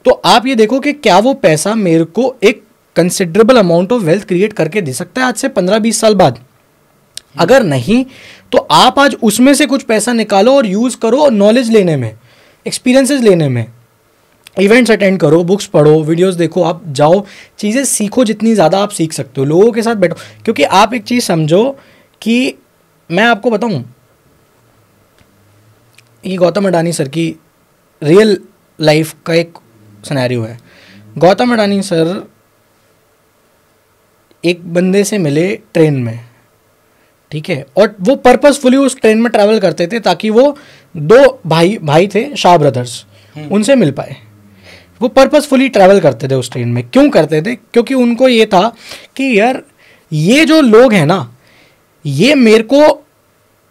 तो आप ये देखो कि क्या वो पैसा मेरे को एक considerable amount of wealth create करके दे सकता है आज से 15-20 साल बाद। अगर नहीं तो आप आज उसमें से कुछ पैसा निकालो और यूज़ करो नॉलेज लेने में, एक्सपीरियंसेस लेने में, इवेंट्स अटेंड करो, बुक्स पढ़ो, वीडियोस देखो, आप जाओ, चीज़ें सीखो, जितनी ज़्यादा आप सीख सकते हो, लोगों के साथ बैठो। क्योंकि आप एक चीज़ समझो कि मैं आपको बताऊं, ये गौतम अडानी सर की रियल लाइफ का एक सिनेरियो है। गौतम अडानी सर एक बंदे से मिले ट्रेन में, ठीक है, और वो पर्पसफुली उस ट्रेन में ट्रैवल करते थे ताकि वो 2 भाई थे शाह ब्रदर्स, उनसे मिल पाए। वो पर्पसफुली ट्रैवल करते थे उस ट्रेन में। क्यों करते थे? क्योंकि उनको ये था कि यार ये जो लोग हैं ना, ये मेरे को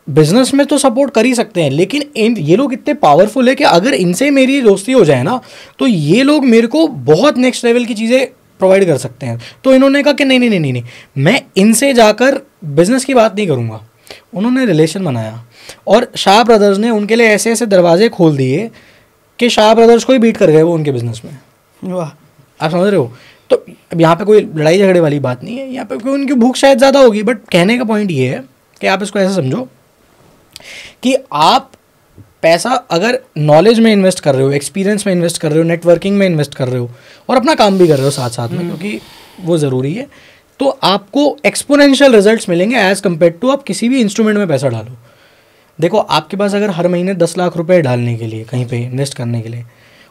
बिजनेस में तो सपोर्ट कर ही सकते हैं, लेकिन ये लोग इतने पावरफुल है कि अगर इनसे मेरी दोस्ती हो जाए ना तो ये लोग मेरे को बहुत नेक्स्ट लेवल की चीज़ें प्रोवाइड कर सकते हैं। तो इन्होंने कहा कि नहीं, मैं इनसे जाकर बिजनेस की बात नहीं करूँगा। उन्होंने रिलेशन बनाया और शाह ब्रदर्स ने उनके लिए ऐसे ऐसे दरवाजे खोल दिए कि शाह ब्रदर्स को ही बीट कर गए वो उनके बिजनेस में। वाह, आप समझ रहे हो? तो अब यहाँ पे कोई लड़ाई झगड़े वाली बात नहीं है, यहाँ पे कोई उनकी भूख शायद ज़्यादा होगी, बट कहने का पॉइंट ये है कि आप इसको ऐसे समझो कि आप पैसा अगर नॉलेज में इन्वेस्ट कर रहे हो, एक्सपीरियंस में इन्वेस्ट कर रहे हो, नेटवर्किंग में इन्वेस्ट कर रहे हो और अपना काम भी कर रहे हो साथ साथ में, क्योंकि वो ज़रूरी है, तो आपको एक्सपोनेंशियल रिजल्ट्स मिलेंगे एज़ कम्पेयर टू आप किसी भी इंस्ट्रूमेंट में पैसा डालो। देखो आपके पास अगर हर महीने 10 लाख रुपए डालने के लिए कहीं पे इन्वेस्ट करने के लिए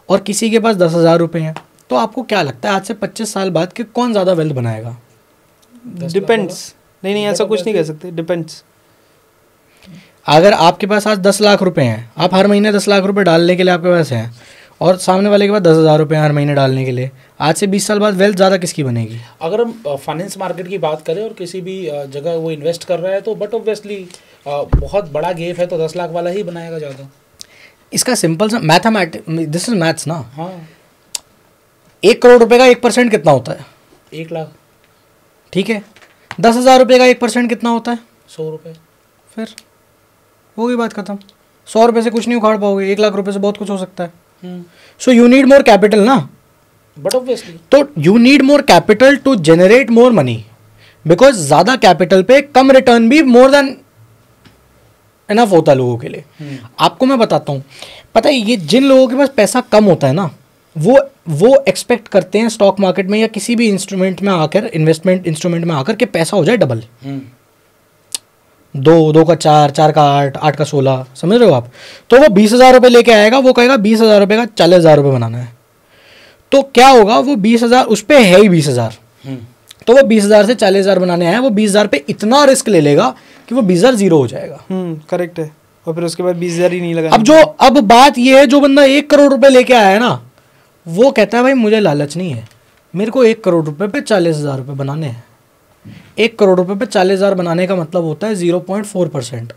और किसी के पास 10,000 रुपये हैं, तो आपको क्या लगता है आज से 25 साल बाद कि कौन ज़्यादा वेल्थ बनाएगा? डिपेंड्स। नहीं, ऐसा कुछ नहीं कह सकते, डिपेंड्स। अगर आपके पास आज 10 लाख रुपए हैं, आप हर महीने 10 लाख रुपए डालने के लिए आपके पास हैं, और सामने वाले के पास 10,000 रुपये हर महीने डालने के लिए, आज से 20 साल बाद वेल्थ ज़्यादा किसकी बनेगी? अगर हम फाइनेंस मार्केट की बात करें और किसी भी जगह वो इन्वेस्ट कर रहा है तो बट ऑब्वियसली बहुत बड़ा गेप है, तो 10 लाख वाला ही बनाएगा ज़्यादा। इसका सिंपल सा दिस इज मैथ्स ना। हाँ, 1 करोड़ रुपए का 1% कितना होता है? 1 लाख। ठीक है, 10,000 रुपये का 1% कितना होता है? 100 रुपये। फिर हो गई बात खत्म। 100 रुपये से कुछ नहीं उखाड़ पाओगे, 1 लाख रुपये से बहुत कुछ हो सकता है। So you need more capital ना, बट ऑब्वियसली तो you need more capital to generate more money, because ज्यादा कैपिटल पे कम रिटर्न भी मोर देन इनफ होता है लोगों के लिए। आपको मैं बताता हूँ, पता है ये जिन लोगों के पास पैसा कम होता है ना, वो एक्सपेक्ट करते हैं स्टॉक मार्केट में या किसी भी इंस्ट्रूमेंट में आकर, इन्वेस्टमेंट इंस्ट्रूमेंट में आकर के पैसा हो जाए डबल। 2 का 4, 4 का 8, 8 का 16, समझ रहे हो आप। तो वो 20,000 रुपये लेके आएगा, वो कहेगा 20,000 रुपये का 40,000 रुपये बनाना है। तो क्या होगा, वो 20,000 उस पर है ही 20,000, तो वो 20,000 से 40,000 बनाने आया, वो 20,000 पे इतना रिस्क ले लेगा कि वो 20,000 जीरो हो जाएगा। करेक्ट है। और फिर उसके बाद 20,000 ही नहीं लगा। अब बात ये है, जो बंदा 1 करोड़ रुपए लेके आया है ना, वो कहता है भाई मुझे लालच नहीं है, मेरे को 1 करोड़ रुपए पे 40,000 रुपये बनाने हैं। 1 करोड़ रुपए पे 40,000 बनाने का मतलब होता है 0.4%।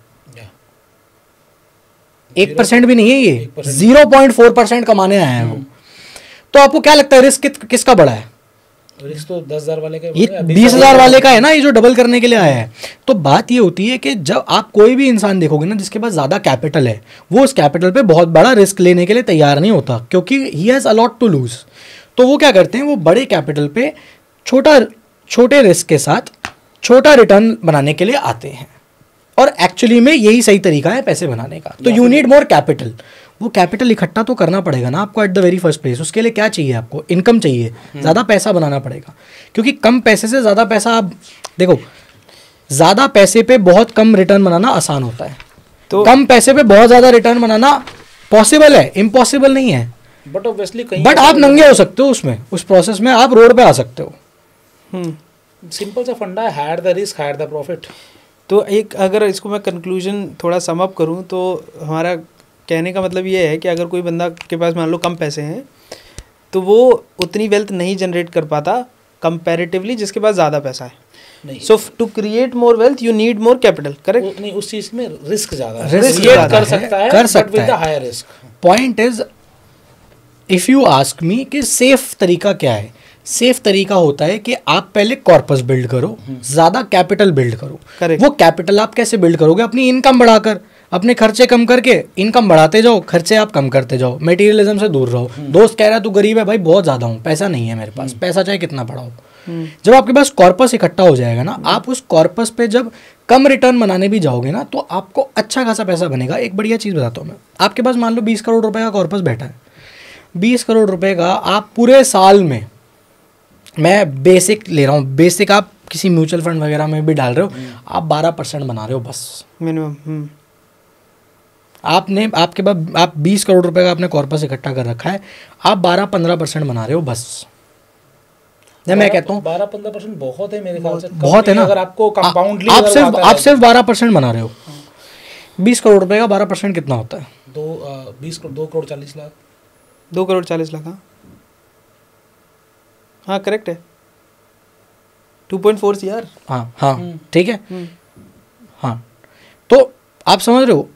1% भी नहीं है, ये 0.4% कमाने आए हैं वो। तो आपको क्या लगता है रिस्क किसका बड़ा है? रिस्क तो 10,000 वाले का, ये 20,000 वाले का है ना, ये जो डबल करने के लिए आया है। तो बात ये होती है कि जब आप कोई भी इंसान देखोगे ना जिसके पास ज़्यादा कैपिटल है, वो उस कैपिटल पे बहुत बड़ा रिस्क लेने के लिए तैयार नहीं होता, क्योंकि he has a lot to lose. तो वो क्या करते हैं, वो बड़े कैपिटल पे छोटे रिस्क के साथ छोटा रिटर्न बनाने के लिए आते हैं। और एक्चुअली में यही सही तरीका है पैसे बनाने का। तो यू नीड मोर कैपिटल। वो कैपिटल इकट्ठा तो करना पड़ेगा ना आपको at the very first place. उसके लिए क्या चाहिए आपको? इनकम चाहिए, ज़्यादा पैसा बनाना पड़ेगा। क्योंकि कम पैसे से ज़्यादा पैसा, आप देखो ज़्यादा पैसे पे बहुत कम रिटर्न बनाना आसान होता है, तो कम पैसे पे बहुत ज़्यादा रिटर्न बनाना पॉसिबल है, इम्पॉसिबल नहीं है। बट ऑब्वियसली बट आप नंगे हो सकते हो उसमें, उस प्रोसेस में आप रोड पे आ सकते हो। सिंपल सा फंडा है, higher the risk higher the profit. तो एक अगर इसको मैं कंक्लूजन थोड़ा सम अप करूँ तो हमारा कहने का मतलब ये है कि अगर कोई बंदा के पास मान लो कम पैसे हैं तो वो उतनी वेल्थ नहीं जनरेट कर पाता कंपैरेटिवली जिसके पास ज़्यादा पैसा है। So to create more wealth you need more capital. Correct? नहीं, उस चीज़ में रिस्क ज़्यादा है, रिस्क कर सकता है, कर सकता with the higher risk. Point is, if you ask me कि सेफ तरीका क्या है, सेफ तरीका होता है कि आप पहले कॉर्पस बिल्ड करो, ज़्यादा कैपिटल बिल्ड करो। Correct. वो कैपिटल आप कैसे बिल्ड करोगे? अपनी इनकम बढ़ाकर, अपने खर्चे कम करके इनकम बढ़ाते जाओ, खर्चे आप कम करते जाओ, मटेरियलिज्म से दूर रहो। दोस्त कह रहा है तू गरीब है, भाई बहुत ज़्यादा हूँ, पैसा नहीं है मेरे पास, पैसा चाहे कितना बढ़ाओ। जब आपके पास कॉर्पस इकट्ठा हो जाएगा ना, आप उस कॉर्पस पे जब कम रिटर्न बनाने भी जाओगे ना, तो आपको अच्छा खासा पैसा बनेगा। एक बढ़िया चीज़ बताता हूँ मैं, आपके पास मान लो 20 करोड़ रुपए का कॉर्पस बैठा है। 20 करोड़ रुपए का आप पूरे साल में, मैं बेसिक ले रहा हूँ, बेसिक आप किसी म्यूचुअल फंड वगैरह में भी डाल रहे हो, आप 12% बना रहे हो बस मिनिमम। आपने आपके पास आप 20 करोड़ रुपए का आपने कॉर्पस इकट्ठा कर रखा है, आप 12-15% बना रहे हो बस। मैं कहता हूँ 12-15% बहुत है मेरे ख्याल से, बहुत है ना। अगर आपको कंपाउंडली आप सिर्फ 12% बना रहे हो। 20 करोड़ रुपए का 12% कितना होता है? 2 करोड़ 40 लाख। 2 करोड़ 40 लाख। हाँ करेक्ट है, 2.4 CR। हाँ ठीक है। हाँ तो आप समझ रहे हो,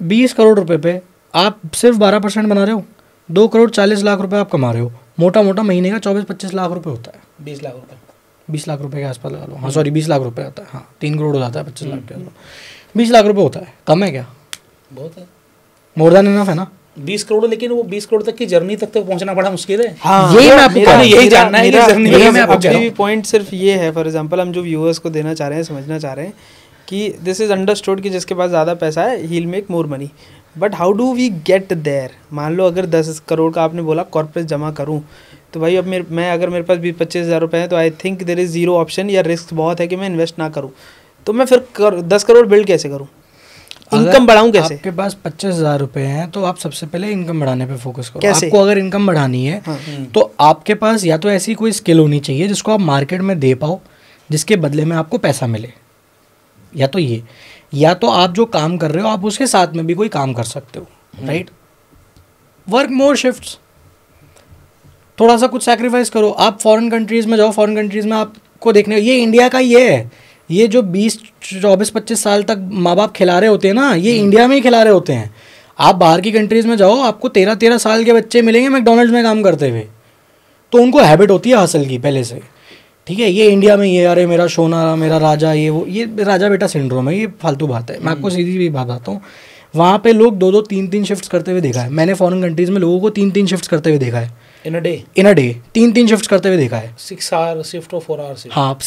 20 करोड़ रुपए पे आप सिर्फ 12% बना रहे हो, 2 करोड़ 40 लाख रुपए आप कमा रहे हो। मोटा मोटा महीने का 24-25 लाख रुपए होता है। 20 लाख रुपए, 20 लाख रुपए के आसपास लगा लो। हाँ सॉरी 20 लाख रुपए होता है। हाँ 3 करोड़ हो जाता है 25 लाख के आसपास। 20 लाख रुपए होता है, कम है क्या? बहुत है, मोर देन इनफ है ना। 20 करोड़, लेकिन वो 20 करोड़ तक की जर्नी तक पहुंचना बड़ा मुश्किल है। हाँ, यही मैं आपको यही जानना है कि जर्नी में अभी पॉइंट सिर्फ ये है, फॉर एग्जांपल हम जो व्यूअर्स को देना चाह रहे हैं, समझना चाह रहे हैं कि दिस इज अंडरस्टूड कि जिसके पास ज़्यादा पैसा है he will make more money, but how do we get there? मान लो अगर 10 करोड़ का आपने बोला कॉर्पोरेट जमा करूँ, तो भाई अब अगर मेरे पास 20-25 हज़ार रुपये हैं तो I think there is zero option, या रिस्क बहुत है कि मैं इन्वेस्ट ना करूँ, तो मैं फिर 10 करोड़ बिल्ड कैसे करूँ? इनकम बढ़ाऊं कैसे? आपके पास 25,000 रुपए हैं तो आप सबसे पहले इनकम बढ़ाने पे फोकस करो। कैसे? आपको अगर इनकम बढ़ानी है तो आपके पास या तो ऐसी कोई स्किल होनी चाहिए जिसको आप मार्केट में दे पाओ, जिसके बदले में आपको पैसा मिले, या तो ये, या तो आप जो काम कर रहे हो आप उसके साथ में भी कोई काम कर सकते हो। राइट? वर्क मोर शिफ्ट्स, थोड़ा सा कुछ सैक्रिफाइस करो। आप फॉरेन कंट्रीज में जाओ, फॉरेन कंट्रीज में आपको देखने, ये इंडिया का ये है, ये जो 20-24-25 साल तक माँ बाप खिला रहे होते हैं ना, ये इंडिया में ही खिला रहे होते हैं। आप बाहर की कंट्रीज़ में जाओ, आपको 13-13 साल के बच्चे मिलेंगे मैकडॉनल्ड्स में काम करते हुए, तो उनको हैबिट होती है हसल की पहले से। ठीक है, ये इंडिया में ये अरे मेरा सोना, मेरा राजा, ये वो, ये राजा बेटा सिंड्रोम है, ये फालतू बात है। मैं आपको सीधी भी बात बताता हूँ, वहाँ पे लोग 2-2 3-3 शिफ्ट्स करते हुए देखा है मैंने। फॉरेन कंट्रीज़ में लोगों को 3-3 शिफ्ट्स करते हुए देखा है। इन अ डे 3 शिफ्ट करते हुए देखा है। 6 आवर शिफ्ट और 4 आवर शिफ्ट। हाँ,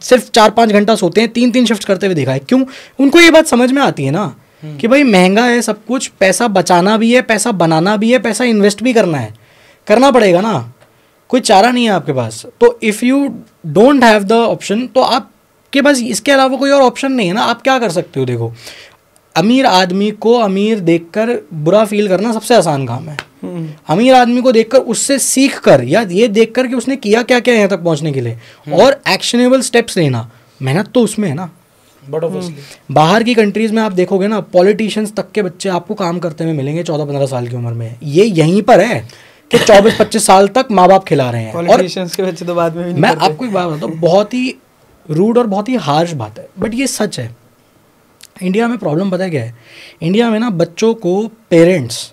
सिर्फ 4-5 घंटा सोते हैं, 3 शिफ्ट करते हुए देखा है। क्यों? उनको ये बात समझ में आती है ना कि भाई महंगा है सब कुछ, पैसा बचाना भी है, पैसा बनाना भी है, पैसा इन्वेस्ट भी करना है, करना पड़ेगा ना, कोई चारा नहीं है आपके पास। तो if you don't have the option, तो आपके पास इसके अलावा कोई और ऑप्शन नहीं है ना। आप क्या कर सकते हो? देखो, अमीर आदमी को अमीर देखकर बुरा फील करना सबसे आसान काम है। अमीर आदमी को देखकर उससे सीख कर या ये देखकर कि उसने किया क्या क्या यहाँ तक पहुँचने के लिए और एक्शनेबल स्टेप्स लेना, मेहनत तो उसमें है ना। बाहर की कंट्रीज में आप देखोगे ना, पॉलिटिशियंस तक के बच्चे आपको काम करते हुए मिलेंगे 14-15 साल की उम्र में। ये यहीं पर है कि 24-25 साल तक माँ बाप खिला रहे हैं। पॉलिटिशियंस के बच्चे तो बाद में भी नहीं मैं करते। आपको एक बात बताता हूँ, बहुत ही रूड और बहुत ही हार्श बात है, बट ये सच है। इंडिया में प्रॉब्लम पता है क्या है? इंडिया में ना बच्चों को पेरेंट्स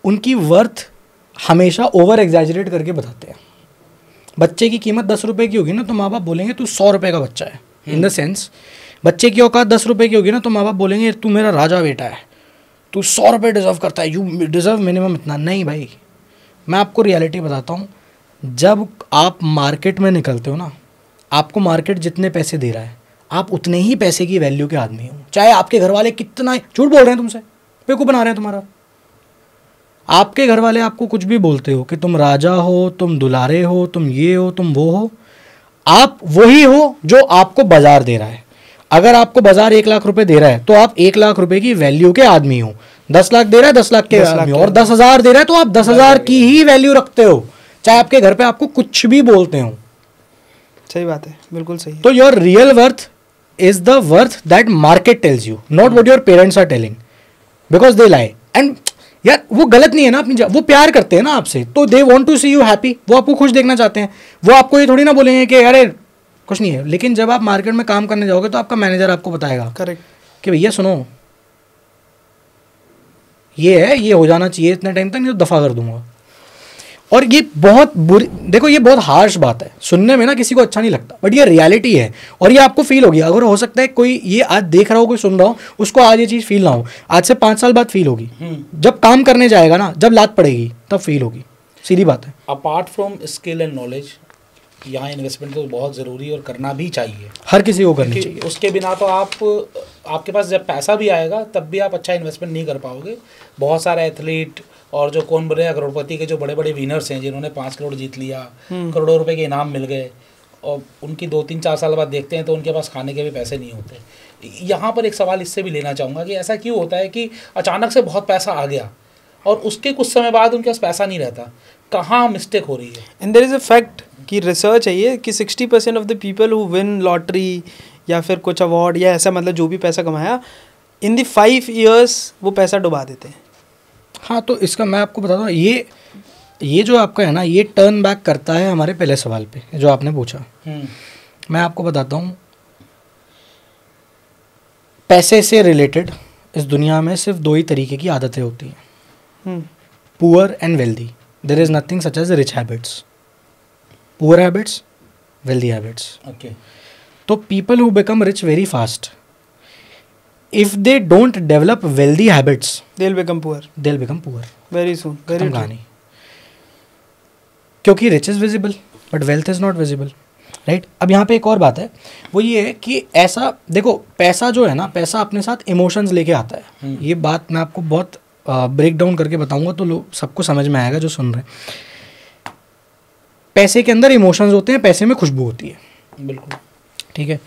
उनकी वर्थ हमेशा ओवर एग्जैजरेट करके बताते हैं। बच्चे की कीमत 10 रुपये की होगी ना, तो माँ बाप बोलेंगे तू 100 रुपये का बच्चा है। इन द सेंस, बच्चे की औकात 10 रुपये की होगी ना, तो माँ बाप बोलेंगे तू मेरा राजा बेटा है, तू 100 रुपये डिजर्व करता है, यू डिजर्व मिनिमम इतना। नहीं भाई, मैं आपको रियलिटी बताता हूँ। जब आप मार्केट में निकलते हो ना, आपको मार्केट जितने पैसे दे रहा है, आप उतने ही पैसे की वैल्यू के आदमी हो। चाहे आपके घर वाले कितना झूठ बोल रहे हैं तुमसे, बेवकूफ़ बना रहे हैं तुम्हारा, आपके घर वाले आपको कुछ भी बोलते हो कि तुम राजा हो, तुम दुलारे हो, तुम ये हो, तुम वो हो, आप वही हो जो आपको बाजार दे रहा है। अगर आपको बाजार 1 लाख रुपए दे रहा है तो आप 1 लाख रुपए की वैल्यू के आदमी हो। 10 लाख दे रहा है 10 लाख के आदमी हो, और 10,000 दे रहा है तो आप 10,000 की ही वैल्यू रखते हो, चाहे आपके घर पे आपको कुछ भी बोलते हो। सही बात है, बिल्कुल सही है। तो your real worth is the worth that market tells you, not what your parents are telling, because they lie. And यार वो गलत नहीं है ना, अपनी वो प्यार करते हैं ना आपसे, तो they want to see you happy, वो आपको खुश देखना चाहते हैं। वो आपको ये थोड़ी ना बोलेंगे कि अरे कुछ नहीं है। लेकिन जब आप मार्केट में काम करने जाओगे तो आपका मैनेजर आपको बताएगा करेक्ट कि भैया सुनो, ये है, ये हो जाना चाहिए इतने टाइम तक, नहीं तो दफा कर दूंगा। और ये बहुत बुरी, देखो ये बहुत हार्श बात है, सुनने में ना किसी को अच्छा नहीं लगता, बट ये रियलिटी है और ये आपको फील होगी। अगर हो सकता है कोई ये आज देख रहा हो, कोई सुन रहा हो, उसको आज ये चीज़ फील ना हो, आज से 5 साल बाद फील होगी। जब काम करने जाएगा ना, जब लात पड़ेगी तब फील होगी, सीधी बात है। Apart from skill and knowledge, यहाँ इन्वेस्टमेंट तो बहुत ज़रूरी और करना भी चाहिए, हर किसी को करनी चाहिए। उसके बिना तो आपके पास जब पैसा भी आएगा तब भी आप अच्छा इन्वेस्टमेंट नहीं कर पाओगे। बहुत सारे एथलीट और जो कौन बने करोड़पति के जो बड़े बड़े विनर्स हैं, जिन्होंने 5 करोड़ जीत लिया, करोड़ों रुपए के इनाम मिल गए, और उनकी 2-3-4 साल बाद देखते हैं तो उनके पास खाने के भी पैसे नहीं होते। यहाँ पर एक सवाल इससे भी लेना चाहूँगा कि ऐसा क्यों होता है कि अचानक से बहुत पैसा आ गया और उसके कुछ समय बाद उनके पास पैसा नहीं रहता? कहाँ मिस्टेक हो रही है? And there is a fact कि रिसर्च है ये कि 60% of the people who win lottery या फिर कुछ अवार्ड या ऐसा, मतलब जो भी पैसा कमाया, इन द 5 years वो पैसा डुबा देते हैं। हाँ, तो इसका मैं आपको बताता हूँ, ये जो आपका है ना, ये टर्न बैक करता है हमारे पहले सवाल पे जो आपने पूछा। मैं आपको बताता हूँ, पैसे से रिलेटेड इस दुनिया में सिर्फ 2 ही तरीके की आदतें होती हैं, poor and wealthy. There is nothing such as rich habits, poor habits, wealthy habits. Okay. तो people who become rich very fast, if they don't develop wealthy habits, they'll become poor very soon, very true। कहानी, क्योंकि rich is visible but wealth is not visible, right. अब यहाँ पे एक और बात है, वो ये है कि ऐसा देखो, पैसा जो है ना, पैसा अपने साथ इमोशंस लेके आता है। ये बात मैं आपको बहुत ब्रेक डाउन करके बताऊंगा तो लोग सबको समझ में आएगा जो सुन रहे हैं। पैसे के अंदर इमोशंस होते हैं, पैसे में खुशबू होती है, बिल्कुल ठीक है।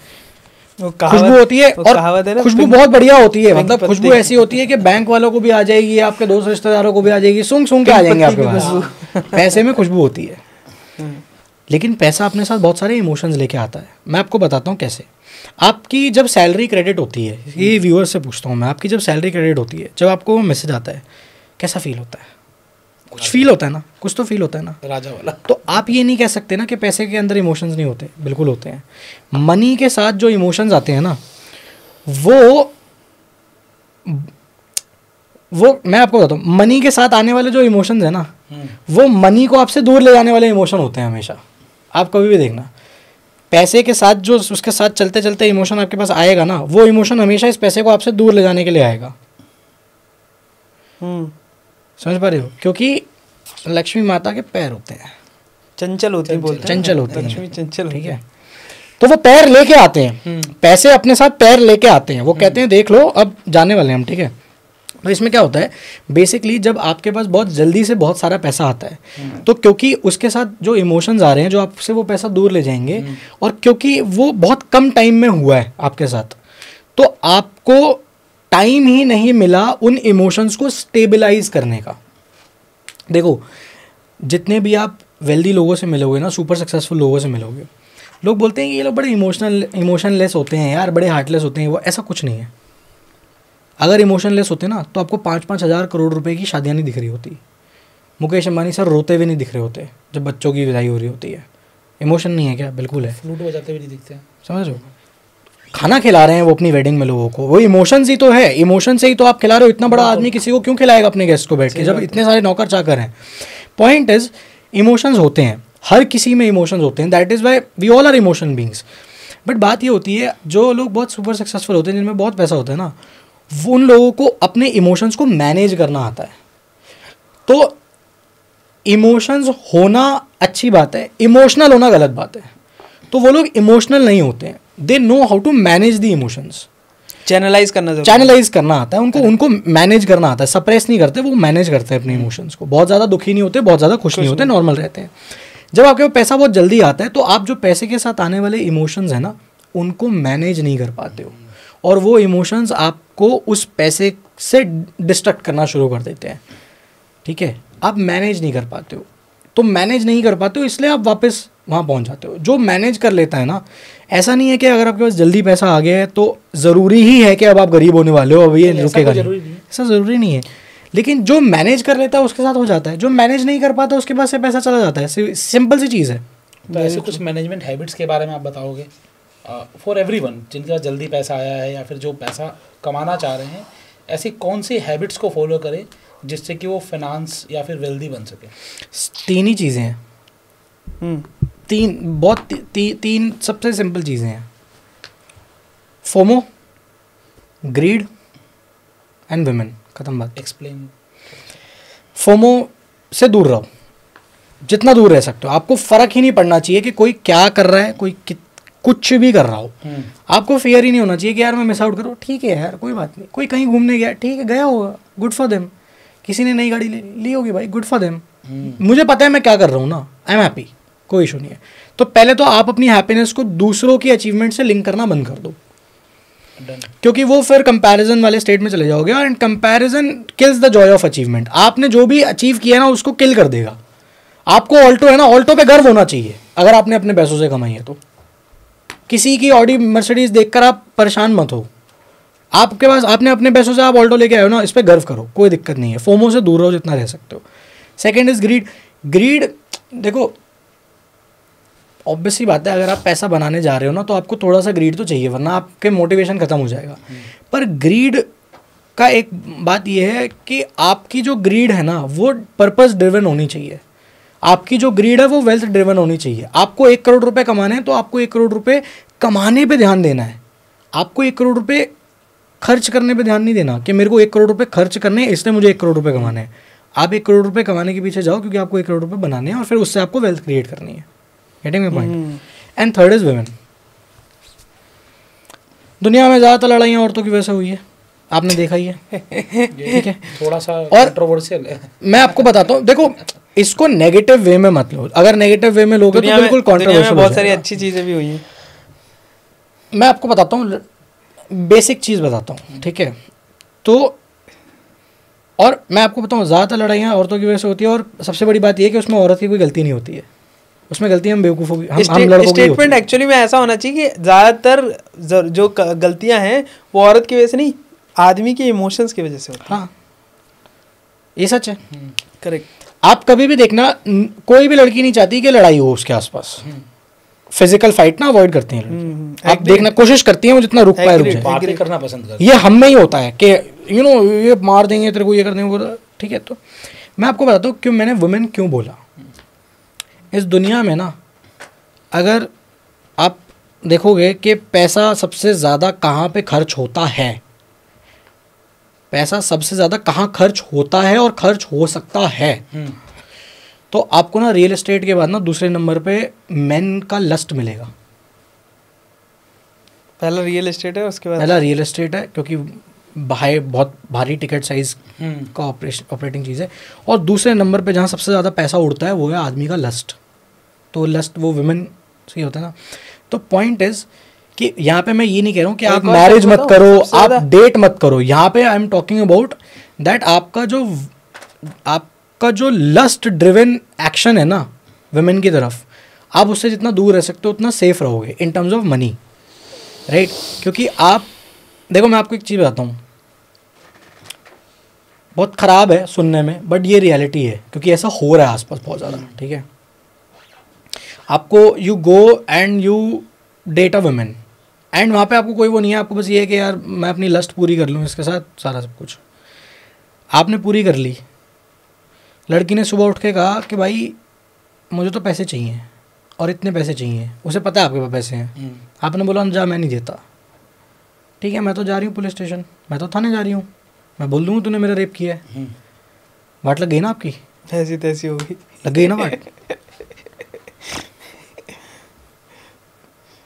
खुशबू होती है और खुशबू बहुत बढ़िया होती है, मतलब खुशबू ऐसी होती है कि बैंक वालों को भी आ जाएगी, आपके दोस्त रिश्तेदारों को भी आ जाएगी, सूंघ सूंघ के आ जाएंगे आपके पास। पैसे में खुशबू होती है, लेकिन पैसा अपने साथ बहुत सारे इमोशंस लेके आता है। मैं आपको बताता हूँ कैसे। आपकी जब सैलरी क्रेडिट होती है, ये व्यूअर से पूछता हूँ मैं, आपकी जब सैलरी क्रेडिट होती है, जब आपको मैसेज आता है, कैसा फील होता है? कुछ फील होता है ना, कुछ तो फील होता है ना, राजा वाला। तो आप ये नहीं कह सकते ना कि पैसे के अंदर इमोशंस नहीं होते, बिल्कुल होते हैं। मनी के साथ जो इमोशंस आते हैं ना, वो मैं आपको बताता हूँ, मनी के साथ आने वाले जो इमोशंस है ना, वो मनी को आपसे दूर ले जाने वाले इमोशन होते हैं हमेशा। आप कभी भी देखना, पैसे के साथ जो उसके साथ चलते चलते इमोशन आपके पास आएगा ना, वो इमोशन हमेशा इस पैसे को आपसे दूर ले जाने के लिए आएगा। समझ पा रहे हो? क्योंकि लक्ष्मी माता के पैर होते हैं, चंचल होती है, चंचल होती है, लक्ष्मी चंचल, ठीक है। तो वो पैर लेके आते हैं, पैसे अपने साथ पैर लेके आते हैं। वो कहते हैं देख लो अब जाने वाले हम, ठीक है। तो इसमें क्या होता है बेसिकली, जब आपके पास बहुत जल्दी से बहुत सारा पैसा आता है तो क्योंकि उसके साथ जो इमोशंस आ रहे हैं जो आपसे वो पैसा दूर ले जाएंगे, और क्योंकि वो बहुत कम टाइम में हुआ है आपके साथ, तो आपको टाइम ही नहीं मिला उन इमोशंस को स्टेबलाइज करने का। देखो जितने भी आप वेल्दी लोगों से मिलोगे ना, सुपर सक्सेसफुल लोगों से मिलोगे, लोग बोलते हैं कि ये लोग बड़े इमोशनलेस होते हैं यार, बड़े हार्टलेस होते हैं। वो ऐसा कुछ नहीं है। अगर इमोशनलेस होते ना तो आपको 5-5 हज़ार करोड़ रुपए की शादियाँ नहीं दिख रही होती। मुकेश अंबानी सर रोते हुए नहीं दिख रहे होते जब बच्चों की विदाई हो रही होती है। इमोशन नहीं है क्या? बिल्कुल है। फ्लूट बजाते हुए नहीं दिखते हैं, समझ लो। खाना खिला रहे हैं वो अपनी वेडिंग में लोगों को, वो इमोशंस ही तो है, इमोशन से ही तो आप खिला रहे हो। इतना बड़ा आदमी किसी को क्यों खिलाएगा अपने गेस्ट को बैठ के, जब इतने सारे नौकर चाकर हैं। पॉइंट इज इमोशंस होते हैं, हर किसी में इमोशंस होते हैं, that is why we all are emotion beings. But बात ये होती है जो लोग बहुत सुपर सक्सेसफुल होते हैं, जिनमें बहुत पैसा होता है ना, वो उन लोगों को अपने इमोशंस को मैनेज करना आता है। तो इमोशंस होना अच्छी बात है, इमोशनल होना गलत बात है। तो वो लोग इमोशनल नहीं होते हैं, they know how to manage the emotions. Channelize करना आता है उनको मैनेज करना आता है। सप्रेस नहीं करते, वो मैनेज करते हैं अपने इमोशंस को। बहुत ज़्यादा दुखी नहीं होते, बहुत ज़्यादा खुश नहीं होते, नॉर्मल रहते हैं। जब आपके पास पैसा बहुत जल्दी आता है तो आप जो पैसे के साथ आने वाले इमोशंस हैं ना, उनको मैनेज नहीं कर पाते हो, और वो इमोशंस आपको उस पैसे से डिस्ट्रैक्ट करना शुरू कर देते हैं, ठीक है। आप मैनेज नहीं कर पाते हो, तो मैनेज नहीं कर पाते हो इसलिए आप वापस वहाँ पहुँच जाते हो। जो मैनेज कर लेता है ना, ऐसा नहीं है कि अगर आपके पास जल्दी पैसा आ गया है तो ज़रूरी ही है कि अब आप गरीब होने वाले हो, अब ये रुकेगा नहीं, ऐसा ज़रूरी नहीं है। लेकिन जो मैनेज कर लेता है उसके साथ हो जाता है, जो मैनेज नहीं कर पाता उसके पास से पैसा चला जाता है। सिंपल सी चीज़ है। तो ऐसे कुछ मैनेजमेंट हैबिट्स के बारे में आप बताओगे फॉर एवरीवन, जिनके पास जल्दी पैसा आया है या फिर जो पैसा कमाना चाह रहे हैं, ऐसी कौन सी हैबिट्स को फॉलो करें जिससे कि वो फाइनेंस या फिर वेल्दी बन सके? तीन ही चीज़ें हैं, तीन सबसे सिंपल चीज़ें हैं। फोमो, ग्रीड एंड वुमेन, खत्म बात। एक्सप्लेन। फोमो से दूर रहो, जितना दूर रह सकते हो। आपको फ़र्क ही नहीं पड़ना चाहिए कि कोई क्या कर रहा है, कोई कुछ भी कर रहा हो। आपको फियर ही नहीं होना चाहिए कि यार मैं मिस आउट करूँ। ठीक है यार, कोई बात नहीं। कोई कहीं घूमने गया, ठीक है, गया होगा, गुड फॉर देम। किसी ने नई गाड़ी ली होगी, भाई गुड फॉर देम। मुझे पता है मैं क्या कर रहा हूँ ना, आई एम हैप्पी, कोई इशू नहीं है। तो पहले तो आप अपनी हैप्पीनेस को दूसरों की अचीवमेंट से लिंक करना बंद कर दो, क्योंकि वो फिर कंपैरिजन वाले स्टेट में चले जाओगे, and comparison kills the Joy of achievement. आपने जो भी अचीव किया ना उसको किल कर देगा। आपको ऑल्टो है ना, ऑल्टो पे गर्व होना चाहिए अगर आपने अपने पैसों से कमाई है तो। किसी की ऑडी मर्सिडीज देखकर आप परेशान मत हो। आपके पास आपने अपने पैसों से आप ऑल्टो लेके आए हो ना, इस पर गर्व करो, कोई दिक्कत नहीं है। फोमो से दूर रहो जितना रह सकते हो। Second is greed. ग्रीड देखो ऑब्वियसली बात है, अगर आप पैसा बनाने जा रहे हो ना तो आपको थोड़ा सा ग्रीड तो चाहिए, वरना आपके मोटिवेशन खत्म हो जाएगा। पर ग्रीड का एक बात यह है कि आपकी जो ग्रीड है ना वो पर्पस ड्रिवन होनी चाहिए। आपकी जो ग्रीड है वो वेल्थ ड्रिवन होनी चाहिए। आपको 1 करोड़ रुपए कमाने हैं तो आपको 1 करोड़ रुपए कमाने पे ध्यान देना है। आपको 1 करोड़ रुपए खर्च करने पे ध्यान नहीं देना कि मेरे को 1 करोड़ रुपए खर्च करने हैं इसलिए मुझे 1 करोड़ रुपए कमाने हैं। आप 1 करोड़ रुपए कमाने के पीछे जाओ क्योंकि आपको 1 करोड़ रुपए बनाने हैं और फिर उससे आपको वेल्थ क्रिएट करनी है। Getting my point? And third is women. दुनिया में ज़्यादातर लड़ाइयाँ औरतों की वजह से हुई है, आपने देखा ही है, ठीक है। थोड़ा सा कंट्रोवर्शियल है। मैं आपको बताता हूँ, देखो इसको नेगेटिव वे में मत लो। अगर नेगेटिव वे में लोगे तो बिल्कुल कंट्रोवर्शियल। बहुत सारी अच्छी चीज़ें भी हुई हैं। मैं आपको बताता हूँ, बेसिक चीज़ बताता हूँ, ठीक है। तो और मैं आपको बताऊँ ज़्यादातर लड़ाइयाँ औरतों की वजह से होती है, और सबसे बड़ी बात यह है कि उसमें औरत की कोई गलती नहीं होती है, उसमें गलती हम बेवकूफ़ों की, हम लड़कों की। स्टेटमेंट एक्चुअली में ऐसा होना चाहिए कि ज़्यादातर जो गलतियाँ हैं वो औरत की वजह से नहीं, आदमी के इमोशंस की वजह से होती है। हाँ, ये सच है, करेक्ट। आप कभी भी देखना, कोई भी लड़की नहीं चाहती कि लड़ाई हो उसके आसपास। फिजिकल फाइट ना अवॉइड करती हैं। आप देखना कोशिश करती हैं वो जितना रुक पाए रुक जाए। बातें करना पसंद करती ये हम में ही होता है कि यू नो ये मार देंगे तेरे को, ये कर देंगे, ठीक है। तो मैं आपको बताता हूँ क्यों मैंने वुमेन क्यों बोला। इस दुनिया में ना अगर आप देखोगे कि पैसा सबसे ज़्यादा कहाँ पे खर्च होता है, पैसा सबसे ज़्यादा कहाँ खर्च होता है और खर्च हो सकता है, तो आपको ना रियल एस्टेट के बाद ना दूसरे नंबर पे मेन का लस्ट मिलेगा। पहला रियल एस्टेट है, उसके बाद पहला रियल एस्टेट है क्योंकि बहुत भारी टिकट साइज का ऑपरेटिंग चीज़ है। और दूसरे नंबर पे जहाँ सबसे ज़्यादा पैसा उड़ता है वो है आदमी का लस्ट। तो लस्ट वो वुमेन से ही होता है ना। तो पॉइंट इज कि यहाँ पे मैं ये नहीं कह रहा हूँ कि आप मैरिज मत करो, आप डेट मत करो। यहाँ पे I am talking about that आपका जो लस्ट ड्रिवन एक्शन है ना वुमेन की तरफ, आप उससे जितना दूर रह सकते हो उतना सेफ रहोगे in terms of money, right. क्योंकि आप देखो, मैं आपको एक चीज़ बताता हूँ, बहुत ख़राब है सुनने में बट ये रियलिटी है क्योंकि ऐसा हो रहा है आसपास बहुत ज़्यादा, ठीक है। आपको you go and you date a women एंड वहाँ पे आपको कोई वो नहीं है, आपको बस ये है कि यार मैं अपनी लस्ट पूरी कर लूँ इसके साथ, सारा सब कुछ आपने पूरी कर ली। लड़की ने सुबह उठ के कहा कि भाई मुझे तो पैसे चाहिए और इतने पैसे चाहिए, उसे पता है आपके पास पैसे हैं। आपने बोला जा मैं नहीं देता, ठीक है मैं तो जा रही हूँ पुलिस स्टेशन, मैं तो थाने जा रही हूँ, मैं बोल दूँगा तूने मेरा रेप किया है। वाट लग गई ना आपकी, ऐसी तैसी होगी, लग गई ना वाट।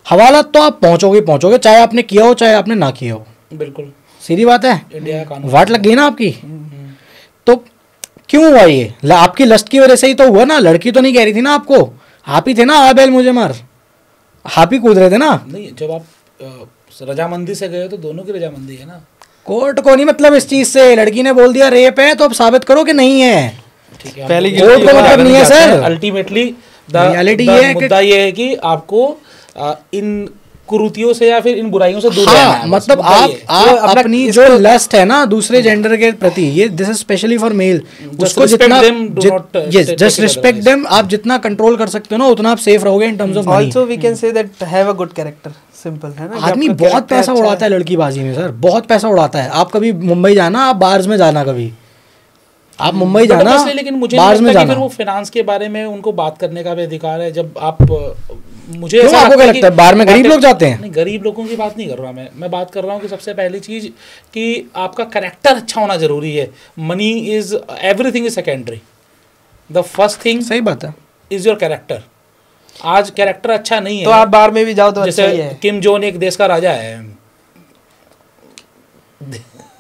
हवालात तो आप पहुंचोगे चाहे आपने किया हो चाहे आपने ना किया हो, बिल्कुल सीधी बात है। इंडिया का कानून वाट लग गई ना आपकी। तो क्यों हुआ ये? आपकी लस्ट की वजह से ही तो हुआ ना। लड़की तो नहीं कह रही थी ना आपको, आप ही थे ना आ बैल मुझे मार, आप ही कूद रहे थे ना। नहीं, जब आप रजामंदी से गए तो दोनों की रजामंदी है ना। कोर्ट को नहीं मतलब इस चीज से, लड़की ने बोल दिया रेप है तो अब साबित करो कि नहीं है, ठीक है। पहली कोर्ट को मतलब नहीं है सर। अल्टीमेटली रियलिटी ये है कि मुद्दा ये है कि आपको इन कुरीतियों से या फिर इन बुराइयों से दूर रहना है। मतलब आप अपनी जो लस्ट है ना दूसरे जेंडर के प्रति, ये this is specially for male, उसको जितना जस्ट रिस्पेक्ट देम, आप जितना कंट्रोल कर सकते हो ना उतना आप सेफ रहोगे in terms of money. Also we can say that have a good character, simple है ना। आदमी बहुत पैसा उड़ाता है लड़कीबाजी में सर, बहुत पैसा उड़ाता है। आप कभी मुंबई जाना, आप बार्स में जाना, कभी आप मुंबई जाना, लेकिन मुझे बार्स में जाना, फिर वो फाइनेंस के बारे में उनको बात करने का भी अधिकार है। जब आप मुझे क्यों आपको क्या लगता है बार में गरीब लोग जाते हैं? नहीं, गरीब लोगों की बात नहीं कर रहा मैं बात कर रहा हूँ कि सबसे पहली चीज कि आपका कैरेक्टर अच्छा होना जरूरी है। Money is everything is secondary, the first thing सही बात है इज योर कैरेक्टर। आज कैरेक्टर अच्छा नहीं है तो आप बार में भी जाओ तो अच्छा ही है। किम जोन एक देश का राजा है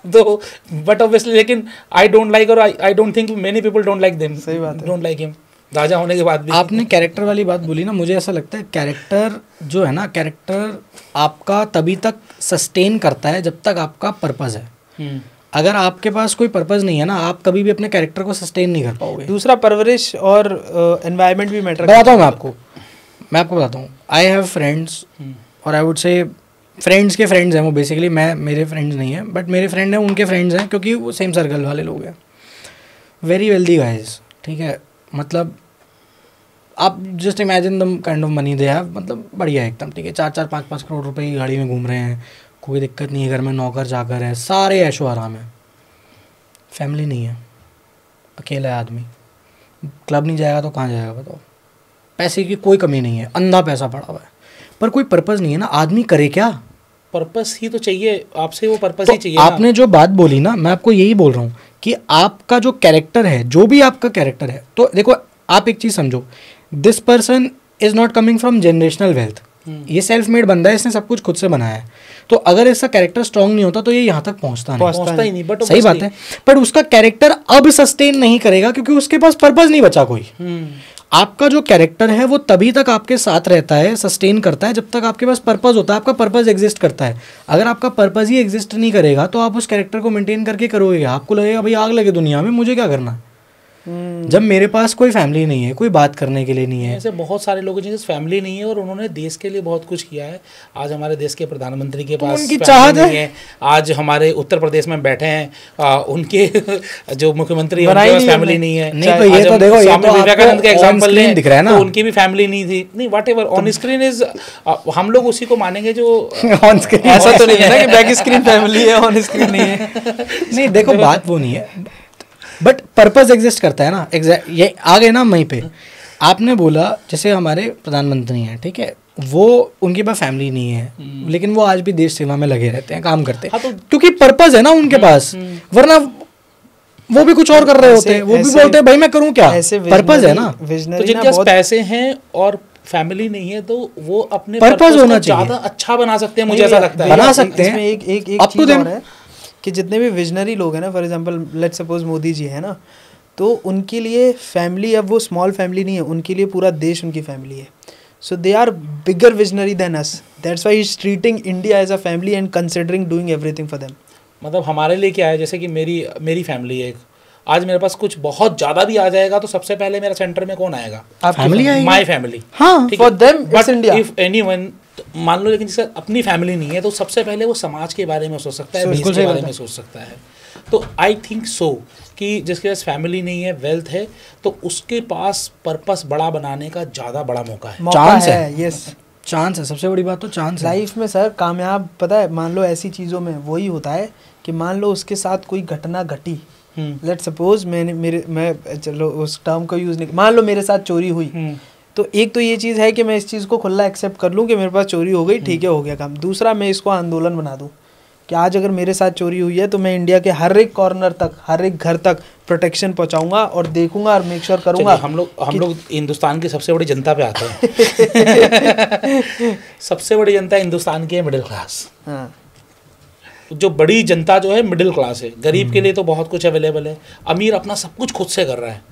तो बट ऑब्वियसली, लेकिन आई डोंट लाइक और I don't think many people don't like them, सही बात है, डोंट लाइक हिम राजा होने के बाद भी। आपने कैरेक्टर वाली बात बोली ना, मुझे ऐसा लगता है कैरेक्टर जो है ना, कैरेक्टर आपका तभी तक सस्टेन करता है जब तक आपका पर्पस है। अगर आपके पास कोई पर्पस नहीं है ना, आप कभी भी अपने कैरेक्टर को सस्टेन नहीं कर पाओगे। दूसरा परवरिश और एनवायरनमेंट भी मैटर बताता हूँ मैं आपको बताता हूँ। आई हैव फ्रेंड्स और आई वुड से फ्रेंड्स के फ्रेंड्स हैं वो, बेसिकली मेरे फ्रेंड्स नहीं हैं बट मेरे फ्रेंड हैं, उनके फ्रेंड्स हैं क्योंकि वो सेम सर्कल वाले लोग हैं। वेरी वेल्दी गाइज, ठीक है। मतलब आप just imagine the kind of money they have, मतलब बढ़िया एकदम, ठीक है। 4-5 करोड़ रुपए की गाड़ी में घूम रहे हैं, कोई दिक्कत नहीं है, घर में नौकर चाकर है, सारे ऐशो आराम है। फैमिली नहीं है, अकेला है आदमी, क्लब नहीं जाएगा तो कहाँ जाएगा बताओ। पैसे की कोई कमी नहीं है, अंधा पैसा पड़ा हुआ है, पर कोई पर्पस नहीं है ना। आदमी करे क्या? पर्पस ही तो चाहिए आपसे, वो पर्पस तो ही चाहिए। आपने जो बात बोली ना, मैं आपको यही बोल रहा हूँ कि आपका जो कैरेक्टर है, जो भी आपका कैरेक्टर है, तो देखो आप एक चीज़ समझो, this person is not coming from generational wealth. ये सेल्फ मेड बंदा है, इसने सब कुछ खुद से बनाया है। तो अगर इसका कैरेक्टर स्ट्रांग नहीं होता तो ये यहाँ तक पहुँचता ही नहीं। बट सही बात है, पर उसका कैरेक्टर अब सस्टेन नहीं करेगा क्योंकि उसके पास पर्पस नहीं बचा कोई। आपका जो कैरेक्टर है वो तभी तक आपके साथ रहता है, सस्टेन करता है, जब तक आपके पास पर्पस होता है, आपका पर्पस एग्जिस्ट करता है। अगर आपका पर्पस ही एग्जिस्ट नहीं करेगा तो आप उस कैरेक्टर को मेंटेन करके करोगे क्या? आपको लगेगा भाई आग लगे दुनिया में, मुझे क्या करना है जब मेरे पास कोई फैमिली नहीं है, कोई बात करने के लिए नहीं है। ऐसे बहुत सारे लोग जिनके फैमिली नहीं है और उन्होंने देश के लिए बहुत कुछ किया है। आज हमारे देश के प्रधानमंत्री के पास उनकी चाहत है। आज हमारे उत्तर प्रदेश में बैठे हैं, उनके जो मुख्यमंत्री है उनके पास फैमिली नहीं है। नहीं तो ये तो देखो, स्वामी विवेकानंद का एग्जांपल लें दिख रहा है ना, तो उनकी भी फैमिली नहीं थी। नहीं what ever, on screen is, हम लोग उसी को मानेंगे जो ऑन स्क्रीन। ऐसा तो नहीं है ना कि बैक स्क्रीन फैमिली है, ऑन स्क्रीन नहीं है। नहीं देखो बात वो नहीं है, बट पर्पस एग्जिस्ट करता है ना। एग्जैक्ट ये आ गए ना वहीं पे। आपने बोला जैसे हमारे प्रधानमंत्री हैं, ठीक है, वो उनके पास फैमिली नहीं है लेकिन वो आज भी देश सेवा में लगे रहते हैं, काम करते हैं, क्योंकि पर्पस है ना उनके पास। वरना वो भी कुछ और कर रहे होते हैं, वो भी बोलते हैं भाई मैं करूं क्या, पर्पस है ना। तो जिनके पास पैसे हैं और फैमिली नहीं है तो वो अपने पर्पस होना ज्यादा अच्छा बना सकते हैं, मुझे ऐसा लगता है। बना सकते हैं। एक चीज और है कि जितने भी विजनरी लोग हैं ना, for example let's suppose Modi ji है ना, तो उनके लिए फैमिली, अब वो स्मॉल फैमिली नहीं है, उनके लिए पूरा देश उनकी फैमिली है। So they are bigger visionary than us, that's why he is treating India as a family and considering doing everything for them. मतलब हमारे लिए क्या है, जैसे कि मेरी फैमिली है, आज मेरे पास कुछ बहुत ज्यादा भी आ जाएगा तो सबसे पहले मेरा सेंटर में कौन आएगा? फैमिली आएगी, माय फैमिली। हाँ, for them it's India. If anyone मान लो, लेकिन जिसका अपनी फैमिली नहीं है तो सबसे पहले वो समाज के बारे में सोच सकता है, देश के बारे में सोच सकता है। तो आई थिंक सो कि जिसके पास फैमिली नहीं है, वेल्थ है, तो उसके पास पर्पस बड़ा बनाने का ज़्यादा बड़ा मौका है, चांस है। यस, चांस है, सबसे बड़ी बात तो चांस है लाइफ में सर। कामयाब पता है, मान लो ऐसी चीज़ों में वही होता है कि मान लो उसके साथ कोई घटना घटी, लेट्स सपोज मैं चलो उस टर्म को यूज़ नहीं, मान लो मेरे साथ चोरी हुई, तो एक तो ये चीज़ है कि मैं इस चीज़ को खुला एक्सेप्ट कर लूँ कि मेरे पास चोरी हो गई, ठीक है, हो गया काम। दूसरा, मैं इसको आंदोलन बना दूँ कि आज अगर मेरे साथ चोरी हुई है तो मैं इंडिया के हर एक कॉर्नर तक, हर एक घर तक प्रोटेक्शन पहुंचाऊंगा और देखूंगा और मेक श्योर करूंगा। हम लोग हिंदुस्तान की सबसे बड़ी जनता पे आते हैं। सबसे बड़ी जनता हिंदुस्तान की है मिडिल क्लास। हाँ, जो बड़ी जनता जो है मिडिल क्लास है। गरीब के लिए तो बहुत कुछ अवेलेबल है, अमीर अपना सब कुछ खुद से कर रहा है,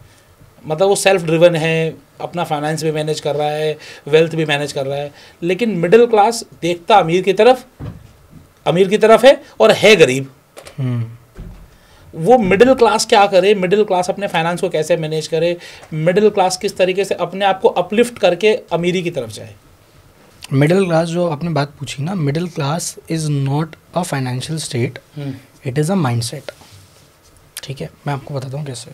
मतलब वो सेल्फ ड्रिवन है, अपना फाइनेंस भी मैनेज कर रहा है, वेल्थ भी मैनेज कर रहा है। लेकिन मिडिल क्लास देखता अमीर की तरफ है और है गरीब। वो मिडिल क्लास क्या करे, मिडिल क्लास अपने फाइनेंस को कैसे मैनेज करे, मिडिल क्लास किस तरीके से अपने आप को अपलिफ्ट करके अमीरी की तरफ जाए। मिडिल क्लास जो आपने बात पूछी ना, middle class is not a financial state, it is a mindset. ठीक है, मैं आपको बताता हूँ कैसे।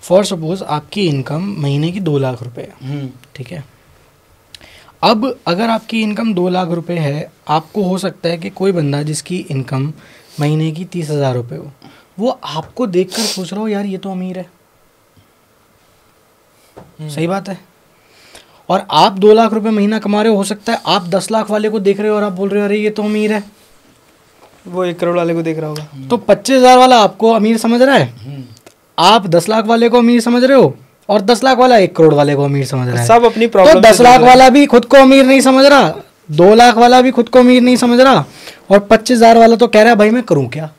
फॉर सपोज आपकी इनकम महीने की 2 लाख रुपए है, ठीक है। अब अगर आपकी इनकम 2 लाख रुपए है, आपको हो सकता है कि कोई बंदा जिसकी इनकम महीने की 30,000 रुपये हो, वो आपको देखकर सोच रहा हो यार ये तो अमीर है। सही बात है। और आप 2 लाख रुपए महीना कमा रहे हो सकता है आप 10 लाख वाले को देख रहे हो और आप बोल रहे हो अरे ये तो अमीर है। वो 1 करोड़ वाले को देख रहा होगा, तो 25,000 वाला आपको अमीर समझ रहा है, आप 10 लाख वाले को अमीर समझ रहे हो, और 10 लाख वाला 1 करोड़ वाले को अमीर समझ रहा है। सब अपनी प्रॉब्लम। तो 10 लाख वाला भी खुद को अमीर नहीं समझ रहा, 2 लाख वाला भी खुद को अमीर नहीं समझ रहा, और 25,000 वाला तो कह रहा है भाई मैं करूं क्या।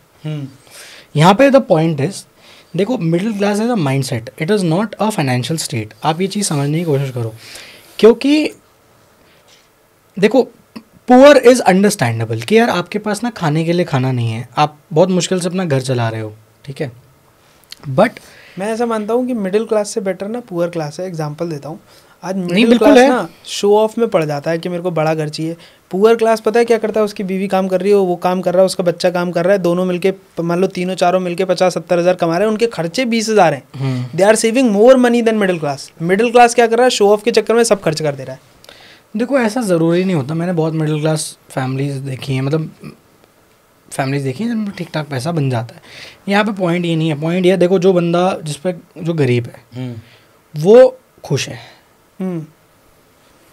यहाँ पे द पॉइंट इज, देखो middle class is a mindset, it is not a financial state. आप ये चीज़ समझने की कोशिश करो, क्योंकि देखो पुअर इज़ अंडरस्टैंडेबल कि यार आपके पास ना खाने के लिए खाना नहीं है, आप बहुत मुश्किल से अपना घर चला रहे हो, ठीक है। बट मैं ऐसा मानता हूँ कि मिडिल क्लास से बेटर ना पुअर क्लास है। एग्जांपल देता हूँ, आज मिडिल क्लास ना शो ऑफ में पड़ जाता है कि मेरे को बड़ा घर चाहिए। पुअर क्लास पता है क्या करता है, उसकी बीवी काम कर रही है, वो काम कर रहा है, उसका बच्चा काम कर रहा है, दोनों मिलके मान लो तीनों चारों मिलके 50-70 हज़ार कमा रहे हैं, उनके खर्चे 20,000 हैं। They are saving more money than middle class. Middle class क्या कर रहा है, शो ऑफ के चक्कर में सब खर्च कर दे रहा है। देखो ऐसा ज़रूरी नहीं होता, मैंने बहुत मिडिल क्लास फैमिलीज देखी हैं, मतलब फैमिलीज देखी हैं जिनमें ठीक ठाक पैसा बन जाता है। यहाँ पे पॉइंट ये नहीं है, पॉइंट ये देखो जो बंदा जिस पे जो गरीब है वो खुश है,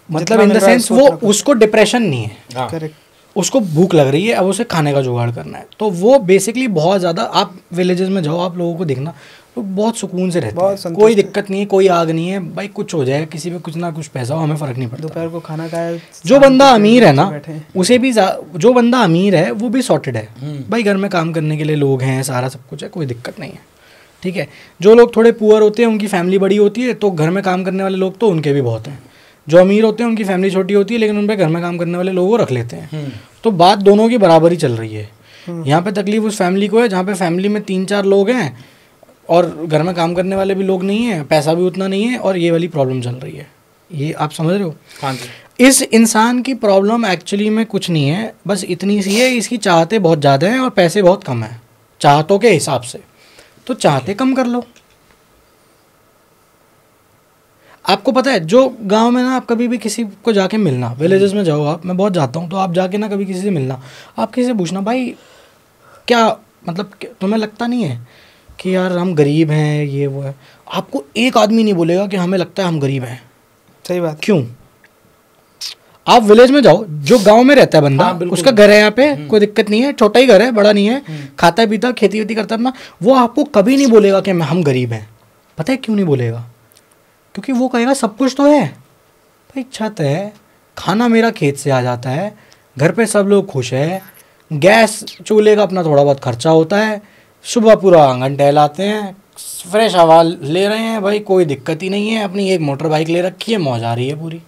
मतलब इन द सेंस वो उसको डिप्रेशन नहीं है, करेक्ट, उसको भूख लग रही है, अब उसे खाने का जुगाड़ करना है, तो वो बेसिकली बहुत ज़्यादा, आप विलेजेस में जाओ, आप लोगों को देखना लोग बहुत सुकून से रहते हैं, कोई दिक्कत नहीं है, कोई आग नहीं है, भाई कुछ हो जाए, किसी पे कुछ ना कुछ पैसा हो, हमें फ़र्क नहीं पड़ता। दोपहर को खाना खाया। जो बंदा अमीर है ना, उसे भी जो बंदा अमीर है वो भी सॉर्टेड है, भाई घर में काम करने के लिए लोग हैं, सारा सब कुछ है, कोई दिक्कत नहीं है, ठीक है। जो लोग थोड़े पुअर होते हैं, उनकी फैमिली बड़ी होती है, तो घर में काम करने वाले लोग तो उनके भी बहुत हैं। जो अमीर होते हैं उनकी फैमिली छोटी होती है, लेकिन उन पर घर में काम करने वाले लोगों को रख लेते हैं, तो बात दोनों की बराबरी चल रही है। यहाँ पे तकलीफ उस फैमिली को है जहाँ पे फैमिली में 3-4 लोग हैं और घर में काम करने वाले भी लोग नहीं हैं, पैसा भी उतना नहीं है, और ये वाली प्रॉब्लम चल रही है। ये आप समझ रहे हो? हाँ जी। इस इंसान की प्रॉब्लम एक्चुअली में कुछ नहीं है, बस इतनी सी है, इसकी चाहते बहुत ज़्यादा हैं और पैसे बहुत कम हैं चाहतों के हिसाब से, तो चाहते कम कर लो। आपको पता है जो गांव में ना, आप कभी भी किसी को जाके मिलना, विलेजेस में जाओ आप, मैं बहुत जाता हूँ, तो आप जाके ना कभी किसी से मिलना, आप किसी से पूछना भाई क्या मतलब तुम्हें लगता नहीं है कि यार हम गरीब हैं, ये वो है, आपको एक आदमी नहीं बोलेगा कि हमें लगता है हम गरीब हैं। सही बात। क्यों? आप विलेज में जाओ, जो गांव में रहता है बंदा, उसका घर है यहाँ पे, कोई दिक्कत नहीं है, छोटा ही घर है, बड़ा नहीं है, खाता पीता खेती वेती करता अपना, वो आपको कभी नहीं बोलेगा कि हम गरीब हैं। पता है क्यों नहीं बोलेगा? क्योंकि वो कहेगा सब कुछ तो है भाई, छत है, खाना मेरा खेत से आ जाता है, घर पे सब लोग खुश है, गैस चूल्हे का अपना थोड़ा बहुत खर्चा होता है, सुबह पूरा आंगन टहलाते हैं, फ्रेश हवा ले रहे हैं भाई, कोई दिक्कत ही नहीं है, अपनी एक मोटर बाइक ले रखी है, मौज आ रही है पूरी।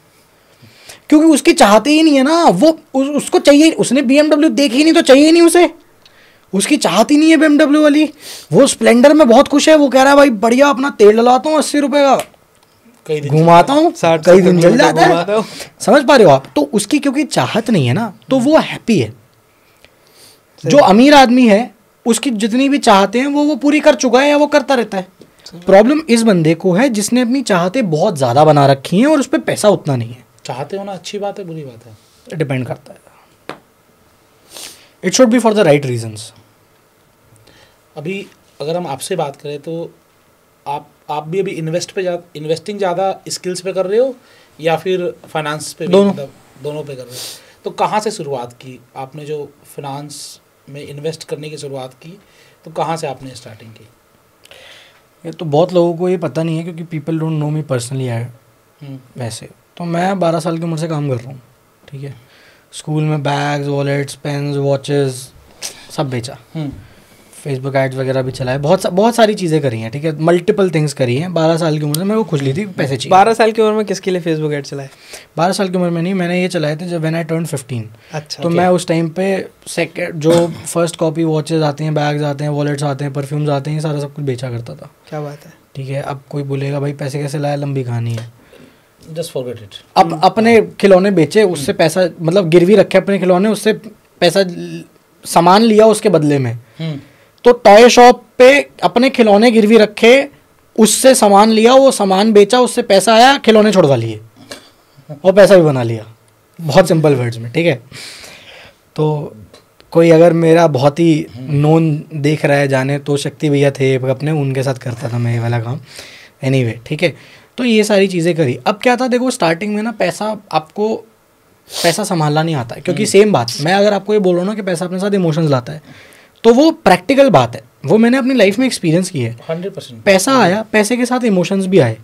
क्योंकि उसकी चाहते ही नहीं है ना, वो उसको चाहिए, उसने BMW देखी ही नहीं तो चाहिए ही नहीं उसे, उसकी चाहती नहीं है BMW वाली। वो स्प्लेंडर में बहुत खुश है, वो कह रहा है भाई बढ़िया अपना तेल डलवाता हूँ 80 रुपये का, घुमाता हूँ, कई दिन चल जाता है। समझ पा रहे हो आप? तो उसकी क्योंकि चाहत नहीं है ना, तो वो हैप्पी है। जो अमीर आदमी है उसकी जितनी भी चाहते हैं वो पूरी कर चुका है या वो करता रहता है। प्रॉब्लम इस बंदे को है जिसने अपनी चाहते बहुत ज़्यादा बना रखी हैं और उस पर पैसा उतना नहीं है। चाहते होना अच्छी बात है, बुरी बात है, डिपेंड करता है। It should be for the right reasons. अभी अगर हम आपसे बात करें तो आप भी अभी इन्वेस्टिंग ज़्यादा स्किल्स पे कर रहे हो या फिर फाइनेंस पे? दोनों पे कर रहे हो। तो कहाँ से शुरुआत की आपने? जो फाइनेंस में इन्वेस्ट करने की शुरुआत की तो कहाँ से आपने स्टार्टिंग की? ये तो बहुत लोगों को ये पता नहीं है क्योंकि people don't know me personally है। वैसे तो मैं 12 साल की उम्र से काम कर रहा हूँ, ठीक है। स्कूल में बैग्स, वॉलेट्स, पेन्स, वॉचेस सब बेचा, फेसबुक एड्स वगैरह भी चलाए, बहुत सारी चीज़ें करी हैं, ठीक है, मल्टीपल थिंग्स करी हैं। 12 साल की उम्र से मेरे को खुजली थी, पैसे चाहिए। 12 साल की उम्र में किसके लिए फेसबुक ऐड चलाए? 12 साल की उम्र में नहीं, मैंने ये चलाए थे जब व्हेन आई टर्न 15। अच्छा। तो मैं उस टाइम पे जो फर्स्ट कॉपी वॉचेस आते हैं, बैग्स आते हैं, वॉलेट्स आते हैं, परफ्यूम्स आते हैं, सारा सब कुछ बेचा करता था। क्या बात है, ठीक है। अब कोई बोलेगा भाई पैसे कैसे लाया, लंबी कहानी है, जस्ट फॉरगेट इट। अब अपने खिलौने बेचे, उससे पैसा मतलब गिरवी रखे अपने खिलौने, उससे पैसा सामान लिया उसके बदले में। तो टॉय शॉप पे अपने खिलौने गिरवी रखे, उससे सामान लिया, वो सामान बेचा, उससे पैसा आया, खिलौने छुड़वा लिए और पैसा भी बना लिया। बहुत सिंपल वर्ड्स में, ठीक है। तो कोई अगर मेरा बहुत ही नोन देख रहा है जाने तो शक्ति भैया थे अपने, उनके साथ करता था मैं ये वाला काम। एनीवे, ठीक है। तो ये सारी चीज़ें करी। अब क्या था, देखो स्टार्टिंग में ना पैसा संभालना नहीं आता है, क्योंकि सेम बात मैं अगर आपको ये बोल रहा हूँ ना कि पैसा अपने साथ इमोशंस लाता है, तो वो प्रैक्टिकल बात है, वो मैंने अपनी लाइफ में एक्सपीरियंस की है। 100% पैसा आया, पैसे के साथ इमोशंस भी आए,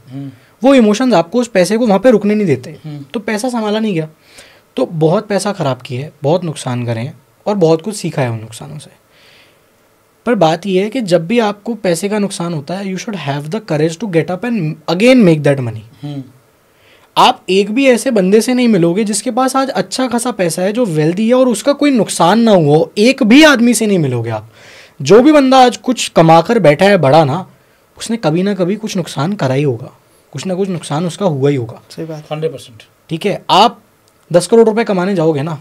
वो इमोशंस आपको उस पैसे को वहाँ पे रुकने नहीं देते, तो पैसा संभाला नहीं गया। तो बहुत पैसा ख़राब किए, बहुत नुकसान करे और बहुत कुछ सीखा है उन नुकसानों से। पर बात यह है कि जब भी आपको पैसे का नुकसान होता है, you should have the courage to get up and again make that money. आप एक भी ऐसे बंदे से नहीं मिलोगे जिसके पास आज अच्छा खासा पैसा है, जो वेल्दी है और उसका कोई नुकसान ना हुआ, एक भी आदमी से नहीं मिलोगे आप। जो भी बंदा आज कुछ कमा कर बैठा है बड़ा ना, उसने कभी ना कभी कुछ नुकसान करा ही होगा, कुछ ना कुछ नुकसान उसका हुआ ही होगा। सही बात, 100%। ठीक है। आप 10 करोड़ रुपए कमाने जाओगे ना,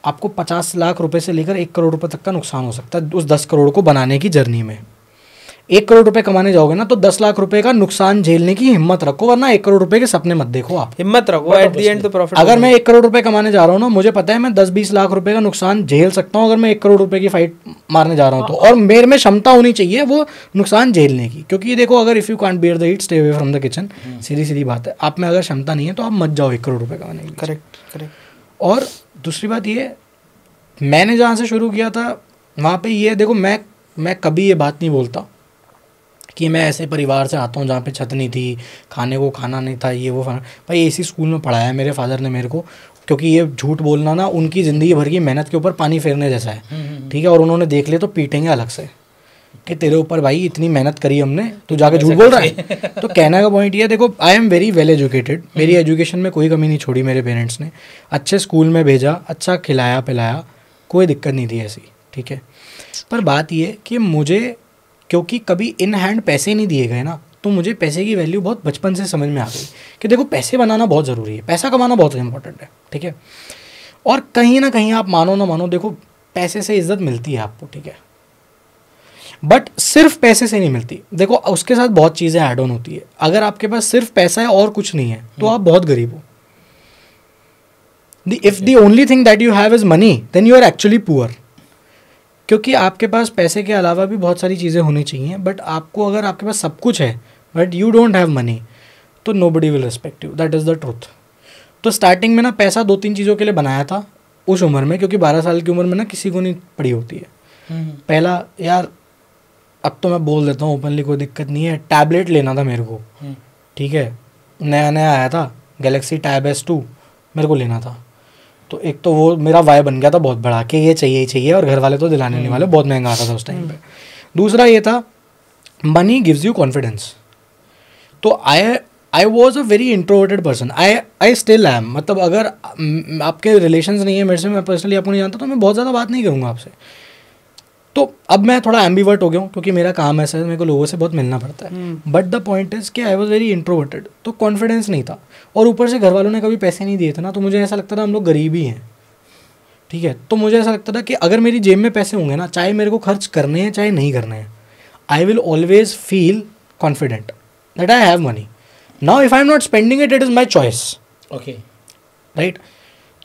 आपको 50 लाख रुपए से लेकर 1 करोड़ रुपए तक का नुकसान हो सकता है उस 10 करोड़ को बनाने की जर्नी में। 1 करोड़ रुपए कमाने जाओगे ना तो 10 लाख रुपए का नुकसान झेलने की हिम्मत रखो, वरना 1 करोड़ रुपए के सपने मत देखो। आप हिम्मत रखो, एट द एंड तो प्रॉफिट। अगर मैं 1 करोड़ रुपए कमाने जा रहा हूँ ना, मुझे पता है मैं 10-20 लाख रुपए का नुकसान झेल सकता हूँ अगर मैं 1 करोड़ रुपए की फाइट मारने जा रहा हूँ तो, और मेरे में क्षमता होनी चाहिए वो नुकसान झेलने की। क्योंकि ये देखो, अगर if you can't bear the heat, stay away from the kitchen, सीधी सीधी बात है। आप में अगर क्षमता नहीं है तो आप मत जाओ 1 करोड़ रुपए कमाने की। करेक्ट। और दूसरी बात ये, मैंने जहाँ से शुरू किया था वहाँ पे ये देखो, मैं कभी ये बात नहीं बोलता कि मैं ऐसे परिवार से आता हूँ जहाँ पे छत नहीं थी, खाने को खाना नहीं था, ये वो भाई इसी स्कूल में पढ़ाया मेरे फादर ने मेरे को। क्योंकि ये झूठ बोलना ना उनकी ज़िंदगी भर की मेहनत के ऊपर पानी फेरने जैसा है, ठीक है। और उन्होंने देख लिया तो पीटेंगे अलग से कि तेरे ऊपर भाई इतनी मेहनत करी हमने, तू जाके झूठ बोल रहा है। तो कहने का पॉइंट ये, देखो I am very well educated, मेरी एजुकेशन में कोई कमी नहीं छोड़ी मेरे पेरेंट्स ने, अच्छे स्कूल में भेजा, अच्छा खिलाया पिलाया, कोई दिक्कत नहीं थी ऐसी, ठीक है। पर बात ये कि मुझे क्योंकि कभी इन हैंड पैसे नहीं दिए गए ना, तो मुझे पैसे की वैल्यू बहुत बचपन से समझ में आ गई कि देखो पैसे बनाना बहुत ज़रूरी है, पैसा कमाना बहुत इंपॉर्टेंट है, ठीक है। और कहीं ना कहीं आप मानो ना मानो, देखो पैसे से इज्जत मिलती है आपको, ठीक है, बट सिर्फ पैसे से नहीं मिलती। देखो उसके साथ बहुत चीज़ें ऐड ऑन होती है। अगर आपके पास सिर्फ पैसा है और कुछ नहीं है तो आप बहुत गरीब हो। If the only thing that you have is money, then you are actually poor. क्योंकि आपके पास पैसे के अलावा भी बहुत सारी चीज़ें होनी चाहिए, बट आपको अगर आपके पास सब कुछ है but you don't have money, तो nobody will respect you, that is the truth. तो स्टार्टिंग में ना पैसा 2-3 चीज़ों के लिए बनाया था उस उम्र में, क्योंकि 12 साल की उम्र में ना किसी को नहीं पड़ी होती है। पहला यार, अब तो मैं बोल देता हूँ ओपनली, कोई दिक्कत नहीं है, टैबलेट लेना था मेरे को, ठीक है, नया नया आया था गैलेक्सी टैब S2 मेरे को लेना था। तो एक तो वो मेरा वाई बन गया था बहुत बड़ा कि ये चाहिए ही चाहिए, और घर वाले तो दिलाने नहीं वाले, बहुत महंगा आता था उस टाइम पे। दूसरा ये था मनी गिव्स यू कॉन्फिडेंस। तो I was a very introverted person, I still am. मतलब अगर आपके रिलेशंस नहीं है मेरे से, मैं पर्सनली आपको नहीं जानता, तो मैं बहुत ज़्यादा बात नहीं करूँगा आपसे। तो अब मैं थोड़ा एम्बीवर्ट हो गया हूँ, क्योंकि मेरा काम ऐसा है, मेरे को लोगों से बहुत मिलना पड़ता है। बट द पॉइंट इज़ कि आई वॉज वेरी इंट्रोवर्टेड, तो कॉन्फिडेंस नहीं था, और ऊपर से घर वालों ने कभी पैसे नहीं दिए थे ना, तो मुझे ऐसा लगता था हम लोग गरीब ही हैं, ठीक है। तो मुझे ऐसा लगता था कि अगर मेरी जेब में पैसे होंगे ना, चाहे मेरे को खर्च करने हैं चाहे नहीं करने हैं, I will always feel confident that I have money. Now if I am not spending it, it is my choice, okay, right.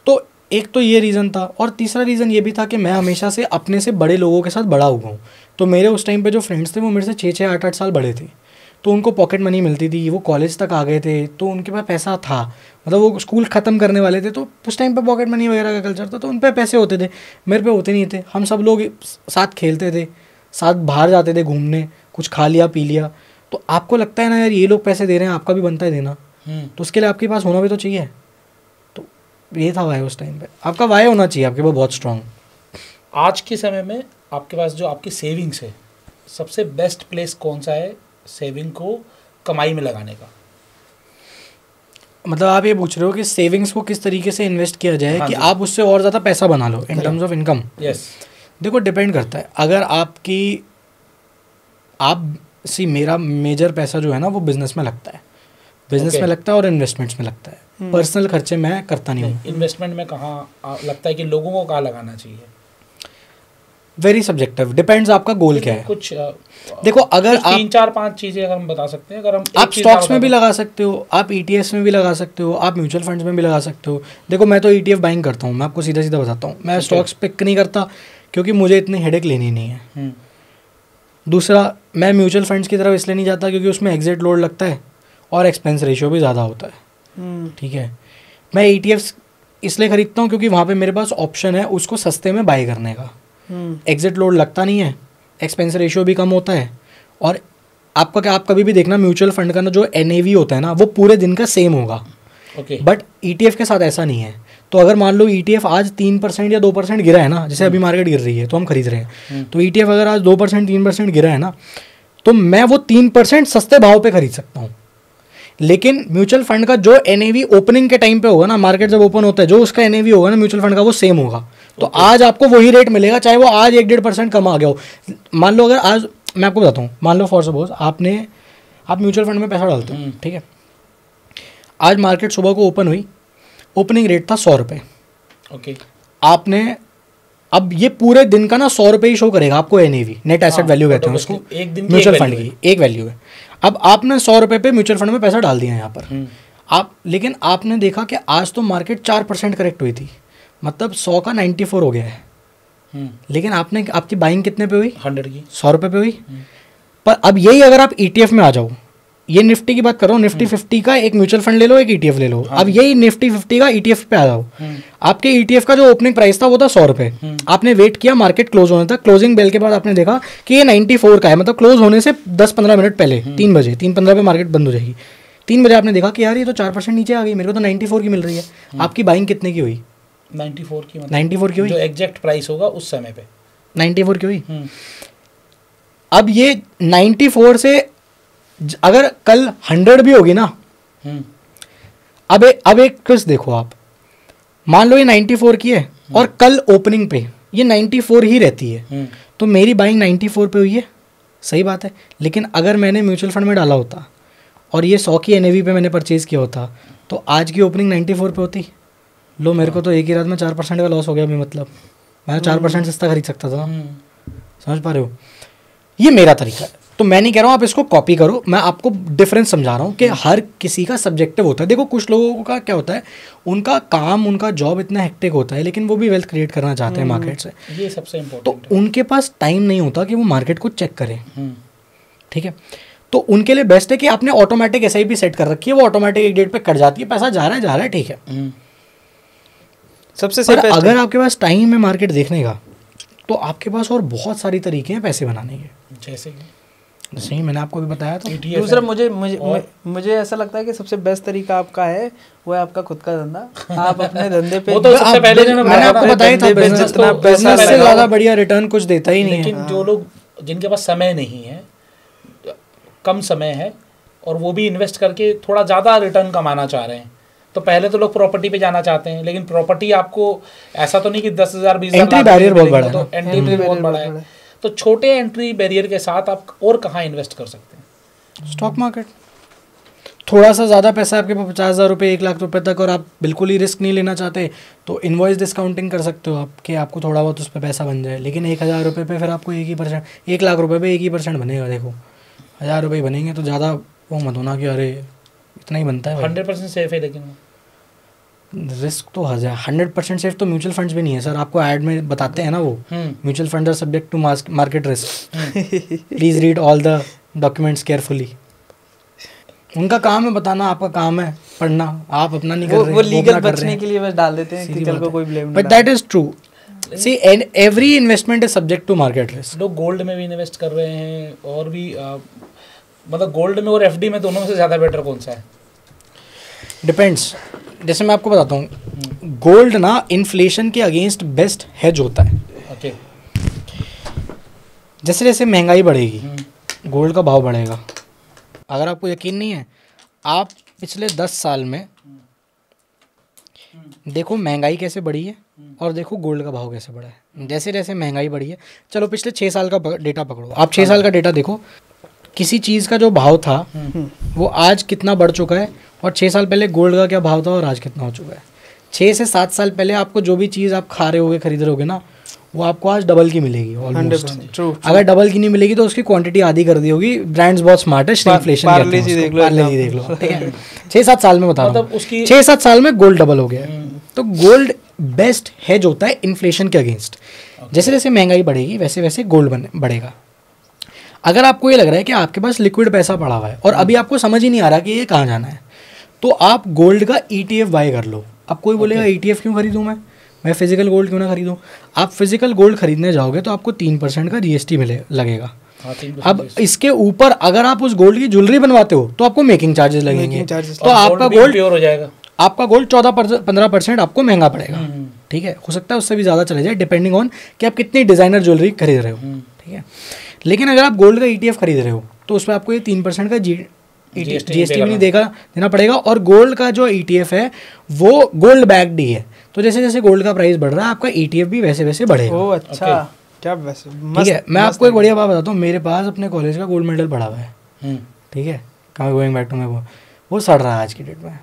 तो एक तो ये रीज़न था, और तीसरा रीज़न ये भी था कि मैं हमेशा से अपने से बड़े लोगों के साथ बड़ा हुआ हूँ। तो मेरे उस टाइम पे जो फ्रेंड्स थे वो मेरे से 6-6, 8-8 साल बड़े थे, तो उनको पॉकेट मनी मिलती थी, वो कॉलेज तक आ गए थे, तो उनके पास पैसा था, मतलब वो स्कूल ख़त्म करने वाले थे, तो उस टाइम पे पॉकेट मनी वगैरह का कल्चर था, तो उन पे पैसे होते थे, मेरे पे होते नहीं थे। हम सब लोग साथ खेलते थे, साथ बाहर जाते थे घूमने, कुछ खा लिया पी लिया। तो आपको लगता है ना यार ये लोग पैसे दे रहे हैं, आपका भी बनता है देना, तो उसके लिए आपके पास होना भी तो चाहिए। तो ये था वाई उस टाइम पे, आपका वाई होना चाहिए आपके पास बहुत स्ट्रांग। आज के समय में आपके पास जो आपकी सेविंग्स है, सबसे बेस्ट प्लेस कौन सा है सेविंग को कमाई में लगाने का? मतलब आप ये पूछ रहे हो कि सेविंग्स को किस तरीके से इन्वेस्ट किया जाए कि आप उससे और ज़्यादा पैसा बना लो in terms of income? Yes, देखो डिपेंड करता है। अगर मेरा मेजर पैसा जो है ना वो बिजनेस में लगता है, बिजनेस में लगता है और इन्वेस्टमेंट्स में लगता है। पर्सनल खर्चे मैं करता नहीं हूँ। इन्वेस्टमेंट में कहाँ लगता है कि लोगों को कहाँ लगाना चाहिए? वेरी सब्जेक्टिव, डिपेंड्स आपका गोल क्या है। कुछ देखो अगर आप 3-4-5 चीज़ें अगर हम बता सकते हैं, अगर हम आप स्टॉक्स में भी लगा सकते हो, आप ETFs में भी लगा सकते हो, आप म्यूचुअल फंड्स में भी लगा सकते हो। देखो मैं तो ETF बाइंग करता हूँ, मैं आपको सीधा सीधा बताता हूँ। मैं स्टॉक्स पिक नहीं करता क्योंकि मुझे इतनी हेडेक लेनी नहीं है। दूसरा, मैं म्यूचुअल फंड्स की तरफ इसलिए नहीं जाता क्योंकि उसमें एग्जिट लोड लगता है और एक्सपेंस रेशियो भी ज़्यादा होता है, ठीक है। मैं ETFs इसलिए ख़रीदता हूँ क्योंकि वहाँ पे मेरे पास ऑप्शन है उसको सस्ते में बाय करने का, एग्जिट लोड लगता नहीं है, एक्सपेंस रेशियो भी कम होता है, और आपका क्या, आप कभी भी देखना म्यूचुअल फंड का ना जो NAV होता है ना वो पूरे दिन का सेम होगा, बट ETF के साथ ऐसा नहीं है। तो अगर मान लो ETF आज 3% या 2% गिरा है ना, जैसे अभी मार्केट गिर रही है तो हम खरीद रहे हैं, तो ETF अगर आज 2% 3% गिरा है ना, तो मैं वो 3% सस्ते भाव पे खरीद सकता हूँ। लेकिन म्यूचुअल फंड का जो NAV ओपनिंग के टाइम पे होगा ना, मार्केट जब ओपन होता है, जो उसका NAV होगा ना म्यूचुअल फंड का वो सेम होगा। तो आज आपको वही रेट मिलेगा चाहे वो आज 1-1.5% कम आ गया हो। मान लो अगर आज, मैं आपको बताता हूँ, मान लो फॉर सपोज आप म्यूचुअल फंड में पैसा डालते हो, ठीक है। आज मार्केट सुबह को ओपन हुई, ओपनिंग रेट था 100 रुपये, ओके। आपने, अब ये पूरे दिन का ना 100 रुपये ही शो करेगा आपको NAV, नेट एसेट वैल्यू कहते हैं उसको, म्यूचुअल फंड की एक वैल्यू है। अब आपने 100 रुपये पे म्यूचुअल फंड में पैसा डाल दिया यहाँ पर लेकिन आपने देखा कि आज तो मार्केट 4% करेक्ट हुई थी, मतलब 100 का 94 हो गया है। लेकिन आपकी बाइंग कितने पे हुई? 100 की, 100 रुपये पे हुई। पर अब यही अगर आप ETF में आ जाओ, ये निफ्टी की बात कर रहा हूँ, निफ्टी 50 का एक म्यूचुअल फंड ले लो, एक ETF ले लो। अब यही निफ्टी 50 का ETF पे आ जाओ, आपके ETF का जो ओपनिंग प्राइस था वो था 100 रुपये। आपने वेट किया मार्केट क्लोज होने तक, क्लोजिंग बेल के बाद आपने देखा कि ये 94 का है, मतलब क्लोज होने से 10-15 मिनट पहले 3 बजे 3:15 पे मार्केट बंद हो जाएगी। 3 बजे आपने देखा कि यार ये तो 4% नीचे आ गई, मेरे को तो 94 की मिल रही है। आपकी बाइंग कितने की हुई? 94 की, 94 की हुई, जो एग्जैक्ट प्राइस होगा उस समय पे 94 की हुई। अब ये 94 से अगर कल 100 भी होगी ना, अब एक क्विज देखो आप, मान लो ये 94 की है और कल ओपनिंग पे ये 94 ही रहती है, तो मेरी बाइंग 94 पे हुई है, सही बात है। लेकिन अगर मैंने म्यूचुअल फंड में डाला होता और ये 100 की NAV पे मैंने परचेज़ किया होता तो आज की ओपनिंग 94 पे होती। लो मेरे को तो एक ही रात में 4% का लॉस हो गया अभी, मतलब मैं 4% सस्ता खरीद सकता था, समझ पा रहे हो? ये मेरा तरीका है, तो मैं नहीं कह रहा हूँ आप इसको कॉपी करो, मैं आपको डिफरेंस समझा रहा हूँ कि हर किसी का सब्जेक्टिव होता है। देखो कुछ लोगों का क्या होता है, उनका काम, उनका जॉब इतना हेक्टिक होता है, लेकिन वो भी वेल्थ क्रिएट करना चाहते हैं मार्केट से, ये सबसे इम्पोर्टेंट तो उनके पास टाइम नहीं होता कि वो मार्केट को चेक करें, ठीक है। तो उनके लिए बेस्ट है कि आपने ऑटोमेटिक SIP सेट कर रखी है, वो ऑटोमेटिक एक डेट पे कट जाती है, पैसा जा रहा है ठीक है। सबसे पर अगर आपके पास टाइम है मार्केट देखने का, तो आपके पास और बहुत सारी तरीके हैं पैसे बनाने के। जैसे ही मैंने आपको भी बताया था। दूसरा मुझे ऐसा लगता है कि सबसे बेस्ट तरीका आपका है वो है आपका खुद का धंधा। आप अपने धंधे पे, वो तो सबसे पहले मैंने आपको बताया था, बिजनेस से ज़्यादा बढ़िया रिटर्न कुछ देता ही नहीं है। लेकिन जो लोग जिनके पास समय नहीं है, कम समय है, और वो भी इन्वेस्ट करके थोड़ा ज़्यादा रिटर्न कमाना चाह रहे हैं, तो पहले तो लोग प्रॉपर्टी पे जाना चाहते हैं। लेकिन प्रॉपर्टी आपको ऐसा तो नहीं कि 10,000 20,000 एंट्री बैरियर बहुत बड़ा है, तो एंट्री बैरियर बहुत बड़ा है। तो छोटे एंट्री बैरियर के साथ आप और कहाँ इन्वेस्ट कर सकते हैं? Stock market. थोड़ा सा ज़्यादा पैसा आपके पास, 50,000 रुपये 1 लाख रुपए तक, और आप बिल्कुल ही रिस्क नहीं लेना चाहते, तो इनवॉइस डिस्काउंटिंग कर सकते हो आप, कि आपको थोड़ा बहुत उस पर पैसा बन जाए। लेकिन 1,000 रुपये पे फिर आपको 1% 1 लाख रुपये पे 1% बनेगा। देखो 1,000 रुपये बनेंगे तो ज़्यादा वो मत होना कि अरे इतना ही बनता है। 100% सेफ है, लेकिन रिस्क तो 100% सेफ तो म्यूचुअल फंड्स भी नहीं है सर। आपको ऐड में बताते हैं ना वो, mutual fund are subject to market risk, please read all the documents carefully. उनका काम है बताना, आपका काम है पढ़ना। आप अपना नहीं कर रहे, वो लीगल बचने के लिए बस डाल देते हैं कि चल को कोई ब्लेम नहीं। But that is true. See every investment is subject to market risk. लोग गोल्ड में भी इन्वेस्ट कर रहे हैं, और भी मतलब गोल्ड में और FD में, दोनों में से ज़्यादा बेटर कौन सा है? डिपेंड्स। जैसे मैं आपको बताता हूँ, गोल्ड ना इन्फ्लेशन के अगेंस्ट बेस्ट हेज होता है। ओके। जैसे जैसे महंगाई बढ़ेगी, गोल्ड का भाव बढ़ेगा। अगर आपको यकीन नहीं है, आप पिछले 10 साल में देखो महंगाई कैसे बढ़ी है, और देखो गोल्ड का भाव कैसे बढ़ा है। जैसे जैसे महंगाई बढ़ी है, चलो पिछले 6 साल का डेटा पकड़ो, आप 6 साल का डेटा देखो, किसी चीज़ का जो भाव था वो आज कितना बढ़ चुका है, और 6 साल पहले गोल्ड का क्या भाव था और आज कितना हो चुका है। 6 से 7 साल पहले आपको जो भी चीज़ आप खा रहे होगे, खरीद रहे होगे ना, वो आपको आज डबल की मिलेगी ऑलमोस्ट। अगर डबल की नहीं मिलेगी तो उसकी क्वांटिटी आधी कर दी होगी। ब्रांड्स बहुत स्मार्ट है, श्रिंकफ्लेशन पार्ले जी देख लो, ठीक है। 6-7 साल में बता रहा हूँ, 6-7 साल में गोल्ड डबल हो गया। तो गोल्ड बेस्ट हेज होता है इन्फ्लेशन के अगेंस्ट। जैसे जैसे महंगाई बढ़ेगी वैसे वैसे गोल्ड बढ़ेगा। अगर आपको ये लग रहा है कि आपके पास लिक्विड पैसा पड़ा हुआ है और अभी आपको समझ ही नहीं आ रहा कि ये कहाँ जाना है, तो आप गोल्ड का ETF बाय कर लो। अब कोई बोलेगा ETF क्यों खरीदूँ मैं फिजिकल गोल्ड क्यों ना खरीदूँ? आप फिजिकल गोल्ड खरीदने जाओगे तो आपको 3% का GST लगेगा। अब इसके ऊपर अगर आप उस गोल्ड की ज्वेलरी बनवाते हो तो आपको मेकिंग चार्जेस लगेंगे, तो आपका गोल्ड प्योर हो जाएगा। आपका गोल्ड 14-15% आपको महंगा पड़ेगा। ठीक है, हो सकता है उससे भी ज़्यादा चले जाए, डिपेंडिंग ऑन कि आप कितनी डिज़ाइनर ज्वेलरी खरीद रहे हो। ठीक है, लेकिन अगर आप गोल्ड का ETF खरीद रहे हो तो उसमें आपको ये 3% का GST भी नहीं देना पड़ेगा। और गोल्ड का जो ETF है वो गोल्ड बैक्ड ही है, तो जैसे जैसे गोल्ड का प्राइस बढ़ रहा है आपका ETF भी वैसे वैसे बढ़ेगा। ओह अच्छा, क्या वैसे ठीक है। मैं आपको एक बढ़िया बात बताता हूँ, मेरे पास अपने कॉलेज का गोल्ड मेडल पड़ा हुआ है। ठीक है, गोइंग बैक टू माय वो सड़ रहा है आज की डेट में,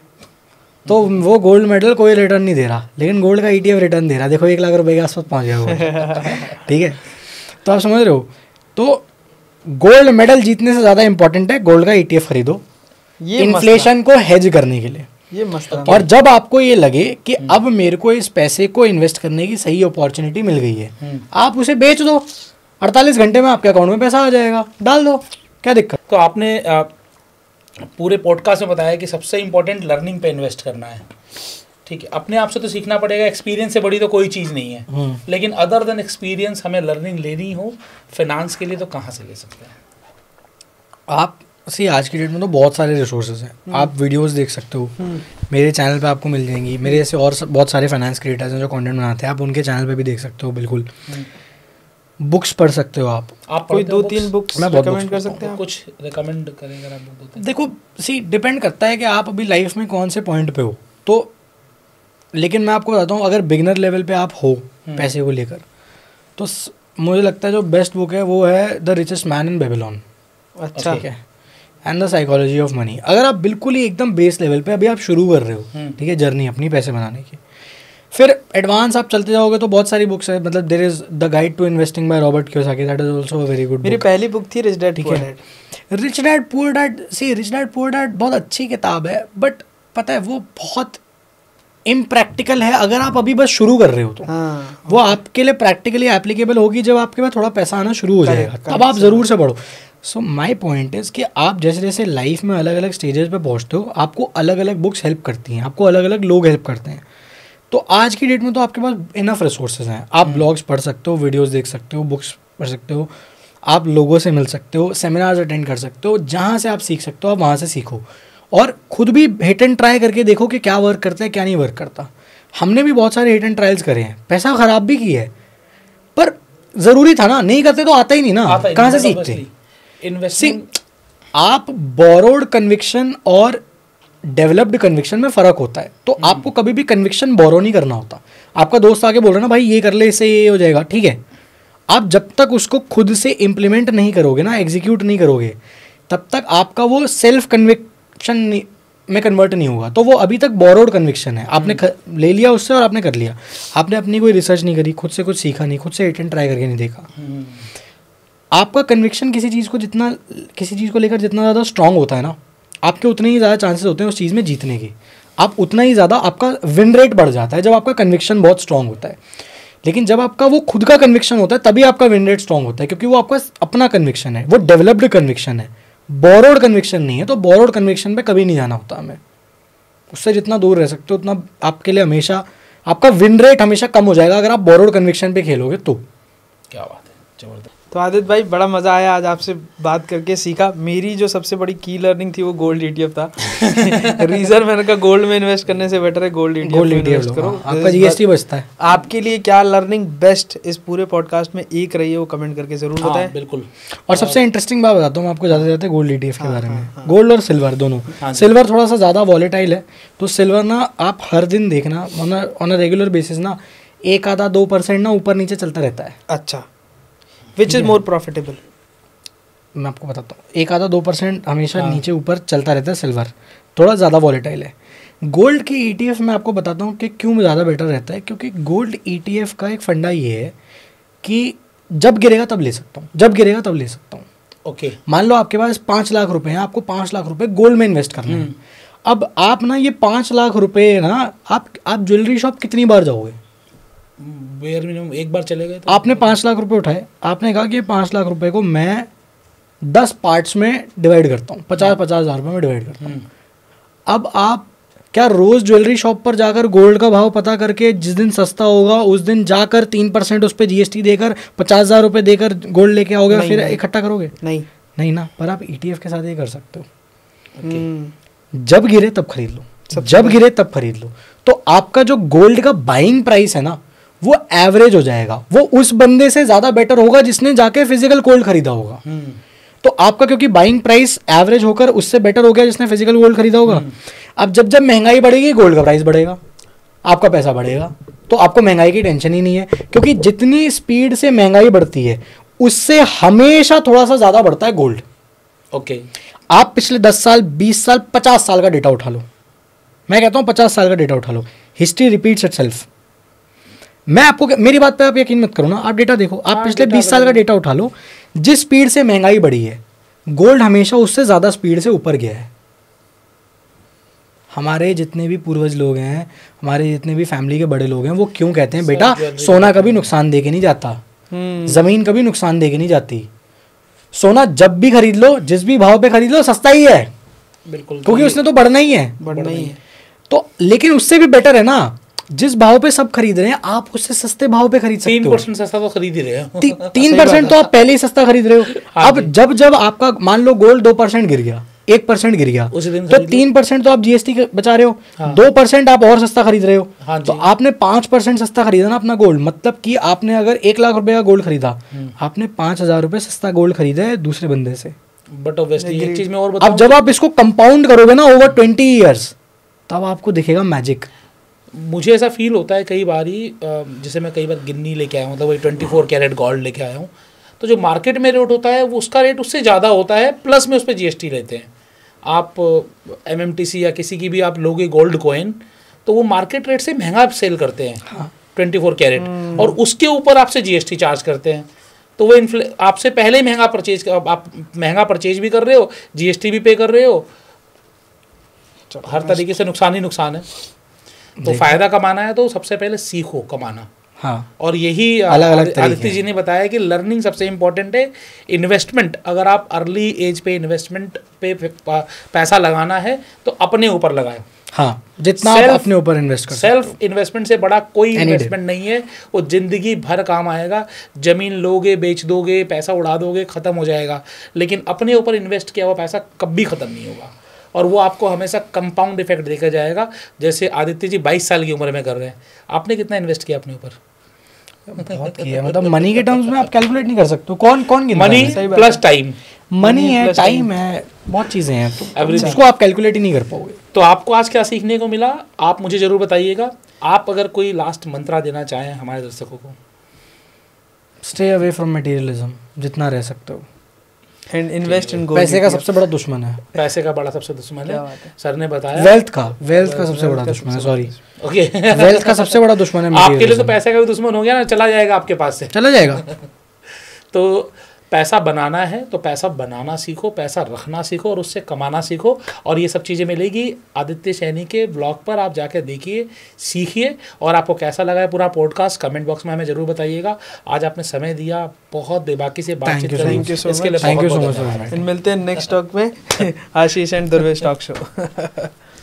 तो वो गोल्ड मेडल कोई रिटर्न नहीं दे रहा, लेकिन गोल्ड का ETF रिटर्न दे रहा। देखो 1 लाख रुपए के आसपास पहुँच गया वो। ठीक है, तो आप समझ रहे हो। तो गोल्ड मेडल जीतने से ज़्यादा इंपॉर्टेंट है गोल्ड का ETF खरीदो, ये इन्फ्लेशन को हेज करने के लिए। ये मस्त। और जब आपको ये लगे कि अब मेरे को इस पैसे को इन्वेस्ट करने की सही अपॉर्चुनिटी मिल गई है, आप उसे बेच दो, 48 घंटे में आपके अकाउंट में पैसा आ जाएगा, डाल दो, क्या दिक्कत। तो आपने पूरे पॉडकास्ट में बताया कि सबसे इम्पोर्टेंट लर्निंग पे इन्वेस्ट करना है। ठीक है, अपने आप से तो सीखना पड़ेगा, एक्सपीरियंस से बड़ी तो कोई चीज़ नहीं है। लेकिन अदर देन एक्सपीरियंस हमें लर्निंग लेनी हो फाइनेंस के लिए तो कहाँ से ले सकते हैं? आप आज की डेट में तो बहुत सारे रिसोर्सेज हैं, आप वीडियोस देख सकते हो, मेरे चैनल पे आपको मिल जाएंगी। मेरे जैसे और बहुत सारे फाइनेंस क्रिएटर्स हैं जो कंटेंट बनाते हैं, आप उनके चैनल पे भी देख सकते हो। बिल्कुल, बुक्स पढ़ सकते हो आप कोई 2-3 बुक्स मैं रिकमेंड कर सकते हैं? कुछ रिकमेंड करें अगर आप बुक? देखो डिपेंड करता है कि आप अभी लाइफ में कौन से पॉइंट पे हो। तो लेकिन मैं आपको बताता हूँ, अगर बिगिनर लेवल पे आप हो पैसे को लेकर, तो मुझे लगता है जो बेस्ट बुक है वो है the richest man in Babylon. अच्छा, ठीक है, and the psychology of money. अगर आप बिल्कुल ही एकदम बेस लेवल पे अभी आप शुरू कर रहे हो, ठीक है, जर्नी अपनी पैसे बनाने की, फिर एडवांस आप चलते जाओगे तो बहुत सारी बुक्स है। मतलब there is the guide to investing by Robert Kiyosaki, that is also a very good. मेरी पहली बुक थी rich dad poor dad. Rich dad poor dad, see rich dad poor dad बहुत अच्छी किताब है, बट पता है वो बहुत इम्प्रैक्टिकल है। अगर आप अभी बस शुरू कर रहे हो तो वो आपके लिए प्रैक्टिकली एप्लीकेबल होगी जब आपके पास थोड़ा पैसा आना शुरू हो जाएगा, तब आप ज़रूर से पढ़ो। सो माई पॉइंट इज़ कि आप जैसे जैसे लाइफ में अलग अलग स्टेजेस पे पहुँचते हो, आपको अलग अलग बुक्स हेल्प करती हैं, आपको अलग अलग लोग हेल्प करते हैं। तो आज की डेट में तो आपके पास इनफ रिसोर्सेज हैं, आप ब्लॉग्स पढ़ सकते हो, वीडियोस देख सकते हो, बुक्स पढ़ सकते हो, आप लोगों से मिल सकते हो, सेमिनार्स अटेंड कर सकते हो, जहाँ से आप सीख सकते हो आप वहाँ से सीखो, और खुद भी हिट एंड ट्राई करके देखो कि क्या वर्क करता है क्या नहीं वर्क करता। हमने भी बहुत सारे हिट एंड ट्रायल्स करे हैं, पैसा ख़राब भी किया है, पर ज़रूरी था ना, नहीं करते तो आता ही नहीं ना, कहाँ से सीखते। इन्वेस्टिंग, आप बोरोड कन्विक्शन और डेवलप्ड कन्विक्शन में फ़र्क होता है। तो आपको कभी भी कन्विक्शन बोरो नहीं करना होता। आपका दोस्त आके बोल रहा है ना भाई ये कर ले, इससे ये हो जाएगा, ठीक है, आप जब तक उसको खुद से इम्प्लीमेंट नहीं करोगे ना, एग्जीक्यूट नहीं करोगे, तब तक आपका वो सेल्फ कन्विक्शन में कन्वर्ट नहीं होगा। तो वो अभी तक बोरोड कन्विक्शन है, आपने ले लिया उससे और आपने कर लिया, आपने अपनी कोई रिसर्च नहीं करी, खुद से कुछ सीखा नहीं, खुद से हिट एंड ट्राई करके नहीं देखा। आपका कन्विक्शन किसी चीज़ को लेकर जितना ज़्यादा स्ट्रांग होता है ना, आपके उतने ही ज़्यादा चांसेस होते हैं उस चीज़ में जीतने के, आप उतना ही ज़्यादा आपका विन रेट बढ़ जाता है जब आपका कन्विक्शन बहुत स्ट्रांग होता है। लेकिन जब आपका वो खुद का कन्विक्शन होता है तभी आपका विन रेट स्ट्रांग होता है, क्योंकि वो आपका अपना कन्विक्शन है, वो डेवलप्ड कन्विक्शन है, बोरोड कन्विक्शन नहीं है। तो बोरोड कन्विक्शन पे कभी नहीं जाना होता हमें, उससे जितना दूर रह सकते हो उतना आपके लिए हमेशा आपका विन रेट हमेशा कम हो जाएगा अगर आप बोरोड कन्विक्शन पे खेलोगे तो। क्या बात है, जबरदस्त। तो आदित्य भाई बड़ा मज़ा आया आज आपसे बात करके, सीखा। मेरी जो सबसे बड़ी की लर्निंग थी वो गोल्ड ETF था। रीजन मैंने कहा गोल्ड में इन्वेस्ट करने से बेटर है गोल्ड ETF में इन्वेस्ट करो, आपका GST बचता है। आपके लिए क्या लर्निंग बेस्ट इस पूरे पॉडकास्ट में एक रही है वो कमेंट करके जरूर बताएं। बिल्कुल। और सबसे इंटरेस्टिंग बात बताता हूँ मैं आपको ज़्यादा ज़्यादा गोल्ड ETF के बारे में। गोल्ड और सिल्वर दोनों, सिल्वर थोड़ा सा ज़्यादा वॉलेटाइल है, तो सिल्वर ना आप हर दिन देखना ऑन अ रेगुलर बेसिस ना 1-2% ना ऊपर नीचे चलता रहता है। अच्छा, विच इज़ मोर प्रॉफिटेबल? मैं आपको बताता हूँ, 1-2% हमेशा नीचे ऊपर चलता रहता है, सिल्वर थोड़ा ज़्यादा वॉलेटाइल है। गोल्ड की ETF मैं आपको बताता हूँ कि क्यों ज़्यादा बेटर रहता है, क्योंकि गोल्ड ETF का एक फंडा ये है कि जब गिरेगा तब ले सकता हूँ, जब गिरेगा तब ले सकता हूँ। ओके, मान लो आपके पास 5 लाख रुपए हैं, आपको 5 लाख रुपए गोल्ड में इन्वेस्ट करना है। अब आप ना ये 5 लाख रुपए ना आप ज्वेलरी शॉप कितनी बार जाओगे? बेयर मिनिमम एक बार चले गए तो। आपने 5 लाख रुपए उठाए, आपने कहा कि 5 लाख रुपए को मैं 10 पार्ट्स में डिवाइड करता हूँ, 50-50 हज़ार रुपये में डिवाइड करता हूँ। अब आप क्या रोज़ ज्वेलरी शॉप पर जाकर गोल्ड का भाव पता करके जिस दिन सस्ता होगा उस दिन जाकर 3% उस पर GST देकर 50,000 रुपये देकर गोल्ड लेके आओगे और फिर इकट्ठा करोगे? नहीं ना। पर आप ETF के साथ ये कर सकते हो, जब गिरे तब खरीद लो, जब गिरे तब खरीद लो। तो आपका जो गोल्ड का बाइंग प्राइस है ना वो एवरेज हो जाएगा, वो उस बंदे से ज़्यादा बेटर होगा जिसने जाके फिजिकल गोल्ड खरीदा होगा। तो आपका क्योंकि बाइंग प्राइस एवरेज होकर उससे बेटर हो गया जिसने फिजिकल गोल्ड खरीदा होगा। अब जब जब महंगाई बढ़ेगी गोल्ड का प्राइस बढ़ेगा, आपका पैसा बढ़ेगा, तो आपको महंगाई की टेंशन ही नहीं है, क्योंकि जितनी स्पीड से महंगाई बढ़ती है उससे हमेशा थोड़ा सा ज़्यादा बढ़ता है गोल्ड। ओके, आप पिछले 10 साल 20 साल 50 साल का डेटा उठा लो, मैं कहता हूँ 50 साल का डेटा उठा लो, हिस्ट्री रिपीट्स इटसेल्फ। मैं आपको, मेरी बात पे आप यकीन मत करो ना, आप डेटा देखो, आप पिछले 20 साल का डेटा उठा लो, जिस स्पीड से महंगाई बढ़ी है गोल्ड हमेशा उससे ज़्यादा स्पीड से ऊपर गया है। हमारे जितने भी पूर्वज लोग हैं, हमारे जितने भी फैमिली के बड़े लोग हैं, वो क्यों कहते हैं बेटा सोना कभी नुकसान दे के नहीं जाता, ज़मीन कभी नुकसान दे के नहीं जाती, सोना जब भी खरीद लो जिस भी भाव पे खरीद लो सस्ता ही है, बिल्कुल, क्योंकि उसने तो बढ़ना ही है। तो लेकिन उससे भी बेटर है ना, जिस भाव पे सब खरीद रहे हैं आप उससे सस्ते भाव पे खरीद सकते हो। 3% सस्ता तो खरीद ही रहे हो। 3% तो आप पहले ही सस्ता खरीद रहे हो। अब जब जब आपका मान लो गोल्ड 2% गिर गया, 1% गिर गया, तो 3% तो आप GST बचा रहे हो, 2% आप और सस्ता खरीद रहे हो। तो आपने 5% सस्ता खरीदा ना अपना गोल्ड, मतलब कि आपने अगर 1 लाख रुपए का गोल्ड खरीदा, आपने 5,000 रुपए सस्ता गोल्ड खरीदा है दूसरे बंदे से। बट ऑब्वियसली एक चीज में और बताऊं, अब जब आप इसको कंपाउंड करोगे ना ओवर 20 ईयर्स, तब आपको दिखेगा मैजिक। मुझे ऐसा फील होता है कई बार ही, जैसे मैं कई बार गिन्नी लेके आया हूँ, मतलब वही 24 कैरेट गोल्ड लेके आया हूँ, तो जो मार्केट में रेट होता है वो उसका रेट उससे ज़्यादा होता है, प्लस में उस पर GST लेते हैं। आप MMTC या किसी की भी आप लोगे गोल्ड कॉइन, तो वो मार्केट रेट से महंगा सेल करते हैं 24 कैरेट, और उसके ऊपर आपसे GST चार्ज करते हैं। तो वो आपसे पहले ही महंगा परचेज, आप महंगा परचेज भी कर रहे हो, GST भी पे कर रहे हो, हर तरीके से नुकसान ही नुकसान है। तो फ़ायदा कमाना है तो सबसे पहले सीखो कमाना। हाँ, और यही अलग-अलग तरीके आदित्य जी ने बताया कि लर्निंग सबसे इम्पोर्टेंट है। इन्वेस्टमेंट, अगर आप अर्ली एज पे इन्वेस्टमेंट पे पैसा लगाना है तो अपने ऊपर लगाएं। हाँ, जितना आप अपने ऊपर इन्वेस्ट कर, सेल्फ इन्वेस्टमेंट से बड़ा कोई इन्वेस्टमेंट नहीं है। वो जिंदगी भर काम आएगा। जमीन लोगे, बेच दोगे, पैसा उड़ा दोगे, खत्म हो जाएगा, लेकिन अपने ऊपर इन्वेस्ट किया हुआ पैसा कभी खत्म नहीं होगा और वो आपको हमेशा कंपाउंड इफेक्ट देकर जाएगा। जैसे आदित्य जी 22 साल की उम्र में कर रहे हैं, आपने कितना इन्वेस्ट किया अपने ऊपर? बहुत किया, मतलब मनी के टर्म्स में आप कैलकुलेट नहीं कर सकते। कौन मनी प्लस टाइम, मनी है, टाइम है, बहुत चीज़ें हैं, तो उसको आप कैलकुलेट ही नहीं कर पाओगे। तो आपको आज क्या सीखने को मिला, आप मुझे ज़रूर बताइएगा। आप अगर कोई लास्ट मंत्रा देना चाहें हमारे दर्शकों को। स्टे अवे फ्रॉम मटेरियलिज्म, जितना रह सकते हो, एंड इन्वेस्ट इन गोल्ड। पैसे का सबसे बड़ा दुश्मन है, पैसे का बड़ा सबसे दुश्मन है, सर ने बताया। वेल्थ का सबसे बड़ा दुश्मन है, सॉरी, ओके, वेल्थ का सबसे बड़ा दुश्मन है। आपके लिए तो पैसे का भी दुश्मन हो गया ना, चला जाएगा आपके पास से, चला जाएगा। तो पैसा बनाना है तो पैसा बनाना सीखो, पैसा रखना सीखो और उससे कमाना सीखो। और ये सब चीज़ें मिलेगी आदित्य सैनी के ब्लॉग पर, आप जाकर देखिए, सीखिए। और आपको कैसा लगा है पूरा पॉडकास्ट कमेंट बॉक्स में हमें ज़रूर बताइएगा। आज आपने समय दिया, बहुत बेबाकी से बातचीत करी, इसके लिए थैंक यू सो मच। मिलते हैं नेक्स्ट टॉक में आशीष एंड दुर्वेश टॉक शो।